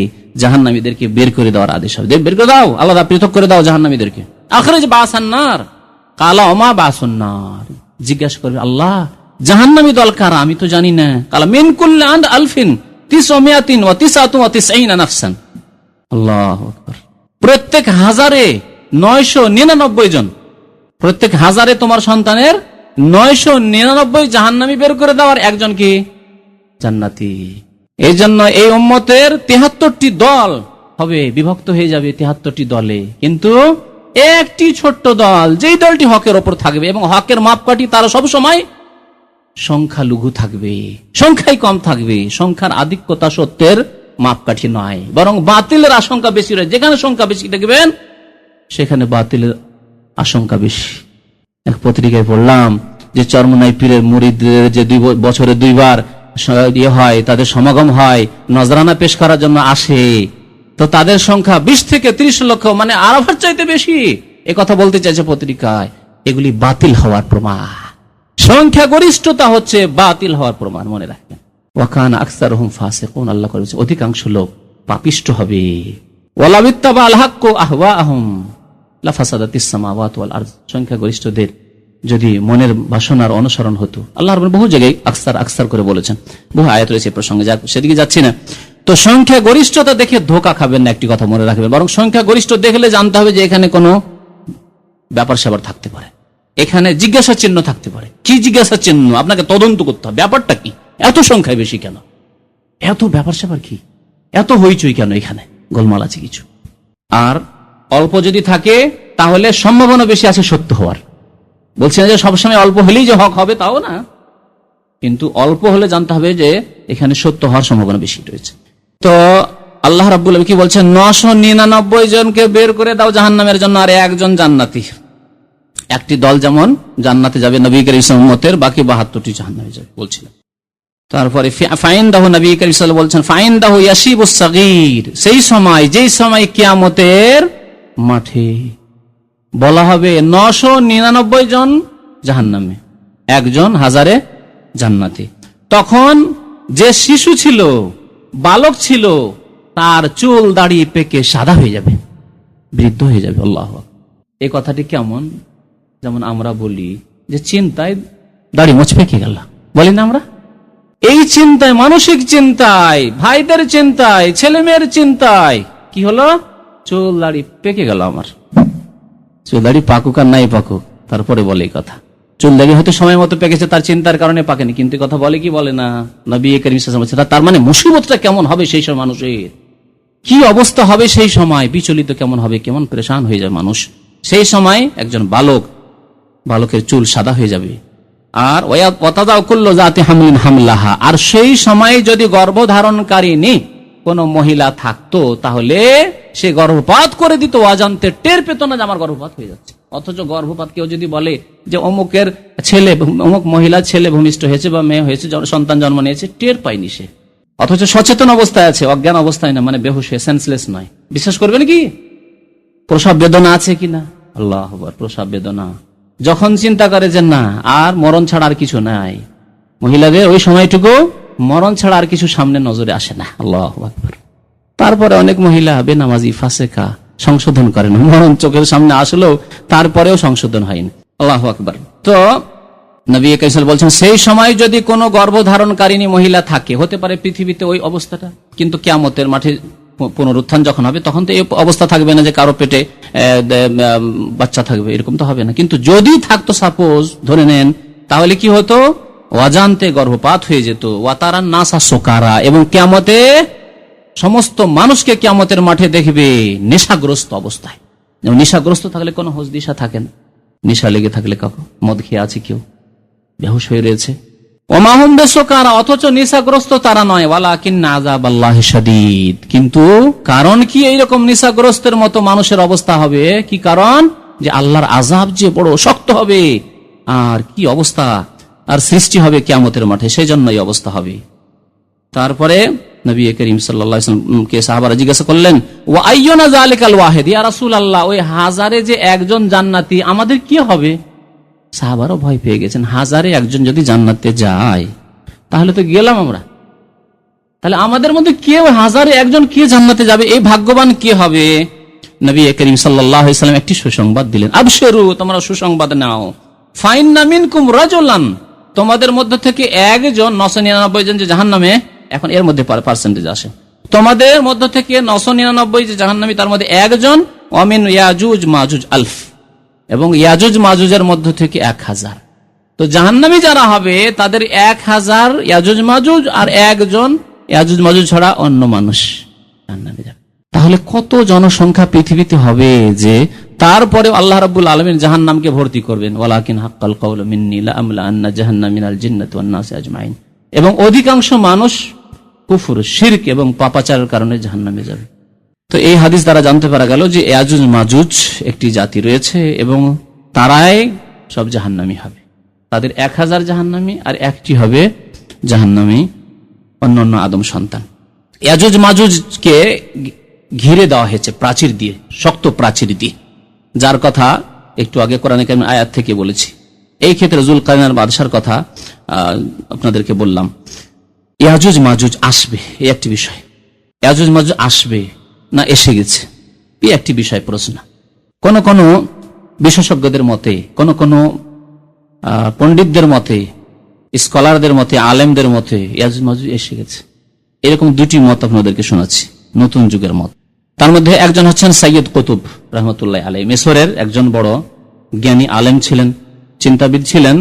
S1: জাহান্নামীদেরকে বের করে দেওয়ার আদেশ হবে। বের করে দাও, আলাদা পৃথক করে দাও জাহান্নামীদেরকে। আখরিজ বা'সান নার, কালা ওমা বা'সুন নার, জিজ্ঞাসা করবে আল্লাহ জাহান্নামী দল কারা, আমি তো জানি না। কালা মিন কুল্লি আলফিন তিসমিয়াতিন ওয়া তিসআতুন ওয়া তিসঈনা নাফসান। আল্লাহু আকবার। প্রত্যেক হাজারে 999 জন, প্রত্যেক হাজারে তোমার সন্তানের 999 জাহান্নামী বের করে দেওয়ার একজন কি জান্নাতি। এই জন্য এই উম্মতের 73টি দল হবে, বিভক্ত হয়ে যাবে 73টি দলে, কিন্তু একটি ছোট্ট দল, যেই দলটি হকের ওপর থাকবে এবং হকের মাপকাঠি তারা সব সময় সংখ্যালঘু থাকবে, সংখ্যাই কম থাকবে। সংখ্যার আধিক্যতা সত্যের মাপকাঠি নয়, বরং বাতিলের আশঙ্কা বেশি রয়েছে। যেখানে সংখ্যা বেশি দেখবেন সেখানে বাতিলের আশঙ্কা বেশি। এক পত্রিকায় পড়লাম যে চরমনাই পীরের মুরিদদের যে বছরে 2 বার ইয়ে হয়, তাদের সমাগম হয়, নজরানা পেশ করার জন্য আসে, তো তাদের সংখ্যা 20 থেকে 30 লক্ষ, মানে আরবের চাইতে বেশি। এ কথা বলতে চাইছে পত্রিকায়। এগুলি বাতিল হওয়ার প্রমাণ। সংখ্যা গরিষ্ঠতা হচ্ছে বাতিল হওয়ার প্রমাণ, মনে রাখবেন। ওয়াকান আকসারুহুম ফাসিকুন, আল্লাহ করেছে অধিকাংশ লোক পাপিষ্ঠ হবে। ওয়ালা বিত্তাবাল হাক্কু আহওয়াহুম লাফাসাদাতিস সামাওয়াতু ওয়াল আরদ, সংখ্যা গরিষ্ঠদের যদি মনের বাসনার অনুসরণ হতো। আল্লাহ রাব্বুল বহু জায়গায় আকসার করে বলেছেন, বহু আয়াত রয়েছে প্রসঙ্গে, যাক সেদিকে যাচ্ছি না। তো সংখ্যা গরিষ্ঠতা দেখে ধোঁকা খাবেন না, একটি কথা মনে রাখবেন। বরং সংখ্যা গরিষ্ঠ দেখলে জানতে হবে যে এখানে কোনো ব্যাপার স্যাপার থাকতে পারে, এখানে জিজ্ঞাসা চিহ্ন থাকতে পারে। কি জিজ্ঞাসা চিহ্ন? আপনাকে তদন্ত করতে হবে, ব্যাপারটা কি, এত সংখ্যায় বেশি কেন, এত ব্যাপার স্যাপার কি, এত হইচই কেন, এখানে গোলমাল আছে কিছু। আর অল্প যদি থাকে তাহলে সম্ভাবনা বেশি আছে সত্য হওয়ার। বলছি না যে সবসময় অল্প হলেই যে হক হবে, তাও না, কিন্তু অল্প হলে জানতে হবে যে এখানে সত্য হওয়ার সম্ভাবনা বেশি রয়েছে। তো আল্লাহ রাব্বুল আলামিন কি বলছেন? 999 জনকে বের করে দাও জাহান্নামের জন্য, আর একজন জান্নাতি। একটি দল যেমন জান্নাতে যাবে নবী করিম সাল্লাল্লাহু আলাইহি ওয়াসাল্লাম মতের, বাকি 72টি জাহান্নামে যাবে বলছিলেন। তারপরে ফাইনদাহু, নবী করিম সাল্লাল্লাহু আলাইহি ওয়াসাল্লাম বলছেন ফাইনদাহু ইয়াশিবুস সাগীর, সেই সময়, যেই সময় কিয়ামতের মাঠে বলা হবে 999 জন জাহান্নামে, একজন হাজারে জান্নাতি। তখন যে শিশু ছিল, বালক ছিল, তার চুল দাড়ি পেকে সাদা হয়ে যাবে, বৃদ্ধ হয়ে যাবে। আল্লাহু আকবার। এই কথাটি কেমন? যেমন আমরা বলি যে চিন্তায় দাড়ি মোছ পেকে গেল, বলি না আমরা? এই চিন্তায়, মানসিক চিন্তায়, ভাইদের চিন্তায়, ছেলে মেয়ের চিন্তায় কি হলো? চুল দাড়ি পেকে গেল আমার। চুল দাড়ি পাকুক আর নাই পাকুক, তারপরে বলে এই কথা। চুল দাড়ি হয়তো সময় মতো পেকেছে, তার চিন্তার কারণে পাকেনি, কিন্তু কথা বলে কি বলে না? নবী করিম সাল্লাল্লাহু আলাইহি ওয়াসাল্লাম, তার মানে মুসিবতটা কেমন হবে সেই সময়, মানুষের কি অবস্থা হবে সেই সময়, বিচলিত কেমন হবে, কেমন পরেশান হয়ে যাবে মানুষ সেই সময়। একজন বালকের চুল সাদা হয়ে যাবে। আর ওয়াতাদাউ কুল্লু যাতি হামলিন হামলাহা, আর সেই সময় যদি গর্ভধারণকারিণী কোন মহিলা থাকতো তাহলে সে গর্ভপাত করে দিত, অজান্তে টের পেত না যে আমার গর্ভপাত হয়ে যাচ্ছে। অথচ গর্ভপাত কেউ যদি বলে যে অমুকের ছেলে, অমুক মহিলা ছেলে ভূমিষ্ঠ হয়েছে বা মেয়ে হয়েছে, সন্তান জন্ম নিয়েছে, টের পায়নি সে, অথচ সচেতন অবস্থায় আছে, অজ্ঞান অবস্থায় না, মানে বেহুশ হয়ে, সেন্সলেস নয়। বিশ্বাস করবেন কি? প্রসব বেদনা আছে কিনা? আল্লাহু আকবার। প্রসব বেদনা যখন চিন্তা করে যে না আর মরণ ছাড়া আর কিছু নাই, মহিলাদের ওই সময়টুকু মরণ ছাড়া আর কিছু সামনে নজরে আসে না। আল্লাহু আকবার। তারপরে অনেক মহিলা বেনামাজি, ফাসেকা, সংশোধন করেন, মরণ চোখের সামনে আসলেও তারপরেও সংশোধন হয়নি। আল্লাহু আকবার। তো নবী করিম সাল্লাল্লাহু আলাইহি ওয়াসাল্লাম বলছেন সেই সময় যদি কোনো গর্ভধারণকারিণী মহিলা থাকে, হতে পারে পৃথিবীতে ওই অবস্থাটা, কিন্তু কিয়ামতের মাঠে পুনরুত্থান যখন হবে তখন তো এই অবস্থা থাকবে না যে কারো পেটে বাচ্চা থাকবে, এরকম তো হবে না। কিন্তু যদি থাকতো, সাপোজ ধরে নেন, তাহলে কি হতো? অজান্তে গর্ভপাত হয়ে যেত। ওয়াতারান নাসা সুকারা, এবং কিয়ামতে সমস্ত মানুষকে কিয়ামতের মাঠে দেখবে নেশাগ্রস্ত অবস্থায়। নেশাগ্রস্ত থাকলে কোনো হোশ দিশা থাকে না। নেশা লেগে থাকলে, কাকু মদ খেয়ে আছে, কেউ বেহুশ হয়ে রয়েছে, ওমাহুম বেসুকারা, অথচ নেশাগ্রস্ত তারা নয়। ওয়ালাকিন্না আযাবাল্লাহি শাদীদ, কিন্তু কারণ কি এইরকম নেশাগ্রস্তের মতো মানুষের অবস্থা হবে? কি কারণ? যে আল্লাহর আযাব যে বড় শক্ত হবে, আর কি অবস্থা আর সৃষ্টি হবে কিয়ামতের মাঠে, সেই জন্য এই অবস্থা হবে। তারপরে নবী করিম সাল্লাল্লাহু আলাইহি ওয়াসাল্লামকে সাহাবারা জিজ্ঞাসা করলেন, ওয়া আইয়ুনা যালিকাল ওয়াহিদ, ইয়া রাসূলুল্লাহ, ওই হাজারে যে একজন জান্নাতি, আমাদের কি হবে? সাহাবারও ভয় পেয়ে গেছেন, হাজারে একজন যদি জান্নাতে যায় তাহলে তো গেলাম আমরা, তাহলে আমাদের মধ্যে কেউ হাজারে একজন কে জান্নাতে যাবে, এই ভাগ্যবান কে হবে? নবী করিম সাল্লাল্লাহু আলাইহি ওয়াসাল্লাম একটি সুসংবাদ দিলেন, আবশিরু, তোমরা সুসংবাদ নাও, ফাইন্না মিনকুম রাজুলান, তোমাদের মধ্যে থেকে একজন, 999 জন যে জাহান্নামে, এখন এর মধ্যে পার্সেন্টেজ আসে, তোমাদের মধ্যে থেকে 999 যে জাহান্নামী, তার মধ্যে একজন, ওয়ামিন ইয়াজুজ মাজুজ আলফ, এবং ইয়াজুজ মাজুজের মধ্য থেকে 1000। তো জাহান্নামী যারা হবে তাদের 1000 ইয়াজুজ মাজুজ, আর একজন ইয়াজুজ মাজুজ ছাড়া অন্য মানুষ জাহান্নামে যাবে। তাহলে কত জনসংখ্যা পৃথিবীতে হবে যে তারপরে আল্লাহ রাব্বুল আলামিন জাহান্নামকে ভর্তি করবেন, ওয়ালাকিন হাক্কাল কাউলু মিন্নী লাআমলাআন্না জাহান্নাম মিনাল জিন্নাতি ওয়ান নাসি আজমাইন, এবং অধিকাংশ মানুষ কুফর, শিরক এবং পাপাচারের কারণে জাহান্নামে যাবে। তো এই হাদিস দ্বারা জানতে পারা গেল যে ইয়াজুজ মাজুজ একটি জাতি রয়েছে এবং তারাই সব জাহান্নামী হবে। তাদের 1000 জাহান্নামী, আর একটি হবে জাহান্নামী অন্যান্য আদম সন্তান। ইয়াজুজ মাজুজকে ঘিরে দেওয়া হয়েছে প্রাচীর দিয়ে, শক্ত প্রাচীর দিয়ে, যার কথা একটু আগে কোরআনে কারীমের আয়াত থেকে বলেছি। এই ক্ষেত্রে যুলকারনাইন বাদশার কথা আপনাদেরকে বললাম। ইয়াজুজ মাজুজ আসবে, এই একটি বিষয়। ইয়াজুজ মাজুজ আসবে না এসে গেছে, এই একটি বিষয় প্রশ্ন। কোন কোন বিশেষজ্ঞদের মতে, কোন কোন পণ্ডিতদের মতে, স্কলারদের মতে, আলেমদের মতে ইয়াজুজ মাজুজ এসে গেছে। এরকম দুটি মত আপনাদেরকে শোনাচ্ছি, নতুন যুগের মত। তার মধ্যে একজন হচ্ছেন সৈয়দ কুতুব রহমতুল্লাহ আলাইহি, মিশরের একজন বড় জ্ঞানী আলেম ছিলেন, চিন্তাবিদ ছিলেন।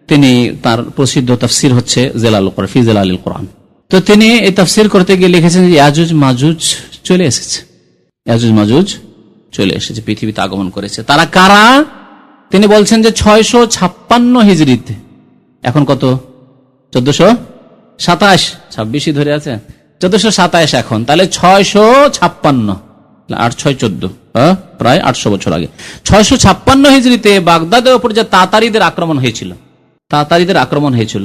S1: তিনি, তার প্রসিদ্ধ তাফসির হচ্ছে জেলালুল কোরআন, ফি জেলালিল কোরআন। তো তিনি এই তাফসির করতে গিয়ে লিখেছেন যে ইয়াজুজ মাজুজ চলে এসেছে, ইয়াজুজ মাজুজ চলে এসেছে, পৃথিবীতে আগমন করেছে। তারা কারা? তিনি বলছেন যে 656 হিজরিতে, এখন কত? 1427, 26ই ধরে আছে, 1427 এখন, তাহলে 656, 8 6 14, প্রায় 800 বছর আগে, 656 হিজরিতে বাগদাদের উপর যে তাতারিদের আক্রমণ হয়েছিল, তাতারিদের আক্রমণ হয়েছিল,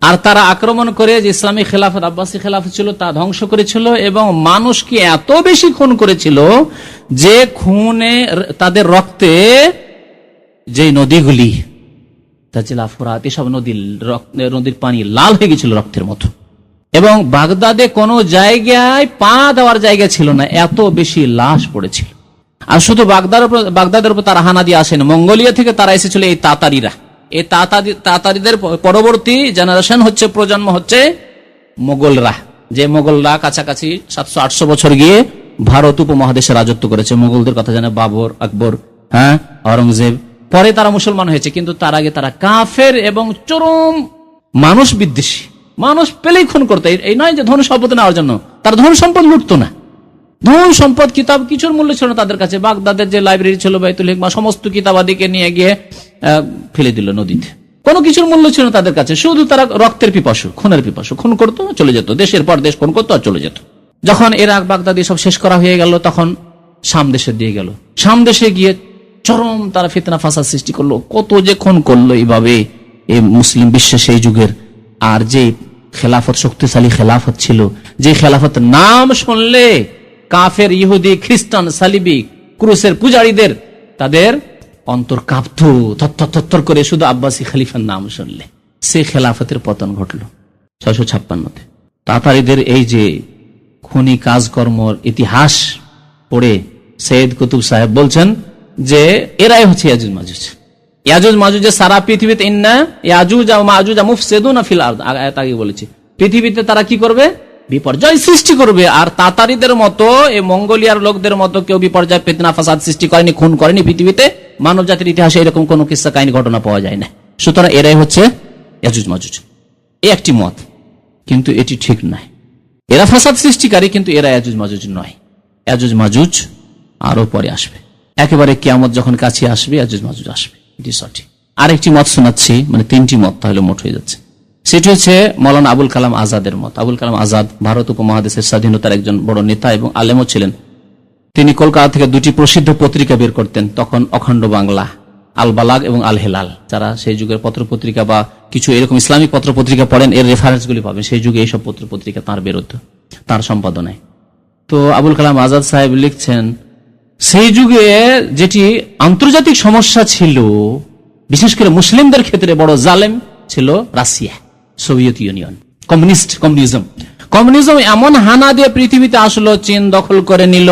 S1: আর তারা আক্রমণ করে যে ইসলামী খেলাফত, আব্বাসী খেলাফত ছিল তা ধ্বংস করেছিল, এবং মানুষকে এত বেশি খুন করেছিল যে খুনে, তাদের রক্তে যে নদীগুলি, তাজিলা ফুরাত, এসব নদীর পানি লাল হয়ে গেছিল রক্তের মতো, এবং বাগদাদে কোনো জায়গায় পা দেওয়ার জায়গা ছিল না, এত বেশি লাশ পড়েছিল। আর শুধু বাগদাদের উপর তারা হানা দিয়ে আসেন, মঙ্গোলিয়া থেকে তারা এসেছিল এই তাতারিরা। এই তাতারিদের পরবর্তী জেনারেশন হচ্ছে, প্রজন্ম হচ্ছে মোগলরা, যে মোগলরা কাছাকাছি 700-800 বছর গিয়ে ভারত উপমহাদেশে রাজত্ব করেছে। মোগলদের কথা জানে বাবর, আকবর, অরঙ্গজেব। পরে তারা মুসলমান হয়েছে, কিন্তু তার আগে তারা কাফের এবং চরম মানুষ বিদ্বেষী, মানুষ পেলেই খুন করতো। এই নয় যে ধন সম্পদ নেওয়ার জন্য, তার ধন সম্পদ লুটতো না, ধন সম্পদ কিতাব কিছুর মূল্য ছিল না তাদের কাছে। বাগদাদের যে লাইব্রেরি ছিল বাইতুল হিকমা, সমস্ত কিতাবাদিকে নিয়ে গিয়ে ফেলে দিল নদীতে, কোনো কিছুর মূল্য ছিল না তাদের কাছে। শুধু তারা রক্তের পিপাসু, খুনের পিপাসু, খুন করতো, চলে যেত, দেশের পর দেশ খুন করতো আর চলে যেত। যখন ইরাক বাগদাদ সব শেষ করা হয়ে গেল, তখন শাম দেশে দিয়ে গেল। শাম দেশে গিয়ে চরম তারা ফিতনা ফাসাদ সৃষ্টি করলো, কত যে খুন করলো এইভাবে এই মুসলিম বিশ্বে সেই যুগের। আর যে খেলাফত, শক্তিশালী খেলাফত ছিল, যে খেলাফত নাম শুনলে কাফের, ইহুদি, খ্রিস্টান, সালিবি, ক্রুসের পূজারীদের তাদের অন্তর কাঁপত থর করে শুধু আব্বাসী খলিফার নাম শুনলে। সে খেলাফতের পতন ঘটল 656-তে। তাতারিদের এই যে খুনি কাজকর্মর ইতিহাস পড়ে সৈয়দ কুতুব সাহেব বলছেন যে এরাই হচ্ছে ইয়াজুজ মাজুজ। ইয়াজুজ মাজুজের সারা পৃথিবীতে, ইন্না ইয়াজুজ ওয়া মাজুজ মুফসিদুনা ফিল আরদ, আগে বলেছি, পৃথিবীতে তারা কি করবে? বিপর্যয় সৃষ্টি করবে। আর তাতারিদের মতো এই মঙ্গোলিয়ার লোকদের মতো কেউ বিপর্যয়, ফিতনা, ফাসাদ সৃষ্টি করেনি, খুন করেনি পৃথিবীতে। মানব জাতির ইতিহাসে এরকম কোন কিস্সা কাহিনী ঘটনা পাওয়া যায় না। সুতরাং এরাই হচ্ছে ইয়াজুজ মাজুজ। এই একটি মত, কিন্তু এটি ঠিক নয়। এরা ফাসাদ সৃষ্টিকারী, কিন্তু এরা ইয়াজুজ মাজুজ নয়। ইয়াজুজ মাজুজ আরো পরে আসবে, একেবারে কিয়ামত যখন কাছে আসবে ইয়াজুজ মাজুজ আসবে, এটি সঠিক। আরেকটি মত শোনাচ্ছি, মানে তিনটি মত, তাহলে মোট হয়ে যাচ্ছে। সেটি হচ্ছে মৌলানা আবুল কালাম আজাদের মত। আবুল কালাম আজাদ ভারত উপমহাদেশের স্বাধীনতার একজন বড় নেতা এবং আলেমও ছিলেন। তিনি কলকাতা থেকে দুটি প্রসিদ্ধ পত্রিকা বের করতেন তখন, অখণ্ড বাংলা, আল বালাগ এবং আল হেলাল। যারা সেই যুগের পত্র পত্রিকা বা কিছু এরকম ইসলামিক পত্র পত্রিকা পড়েন, এর রেফারেন্সগুলি পাবেন। সেই যুগে এইসব পত্র পত্রিকা তাঁর বেরোতো, তাঁর সম্পাদনায়। তো আবুল কালাম আজাদ সাহেব লিখছেন, সেই যুগে যেটি আন্তর্জাতিক সমস্যা ছিল, বিশেষ করে মুসলিমদের ক্ষেত্রে বড় জালেম ছিল রাশিয়া, সোভিয়েত ইউনিয়ন, কমিউনিজম এমন হানা দিয়ে পৃথিবীতে আসলো, চীন দখল করে নিল,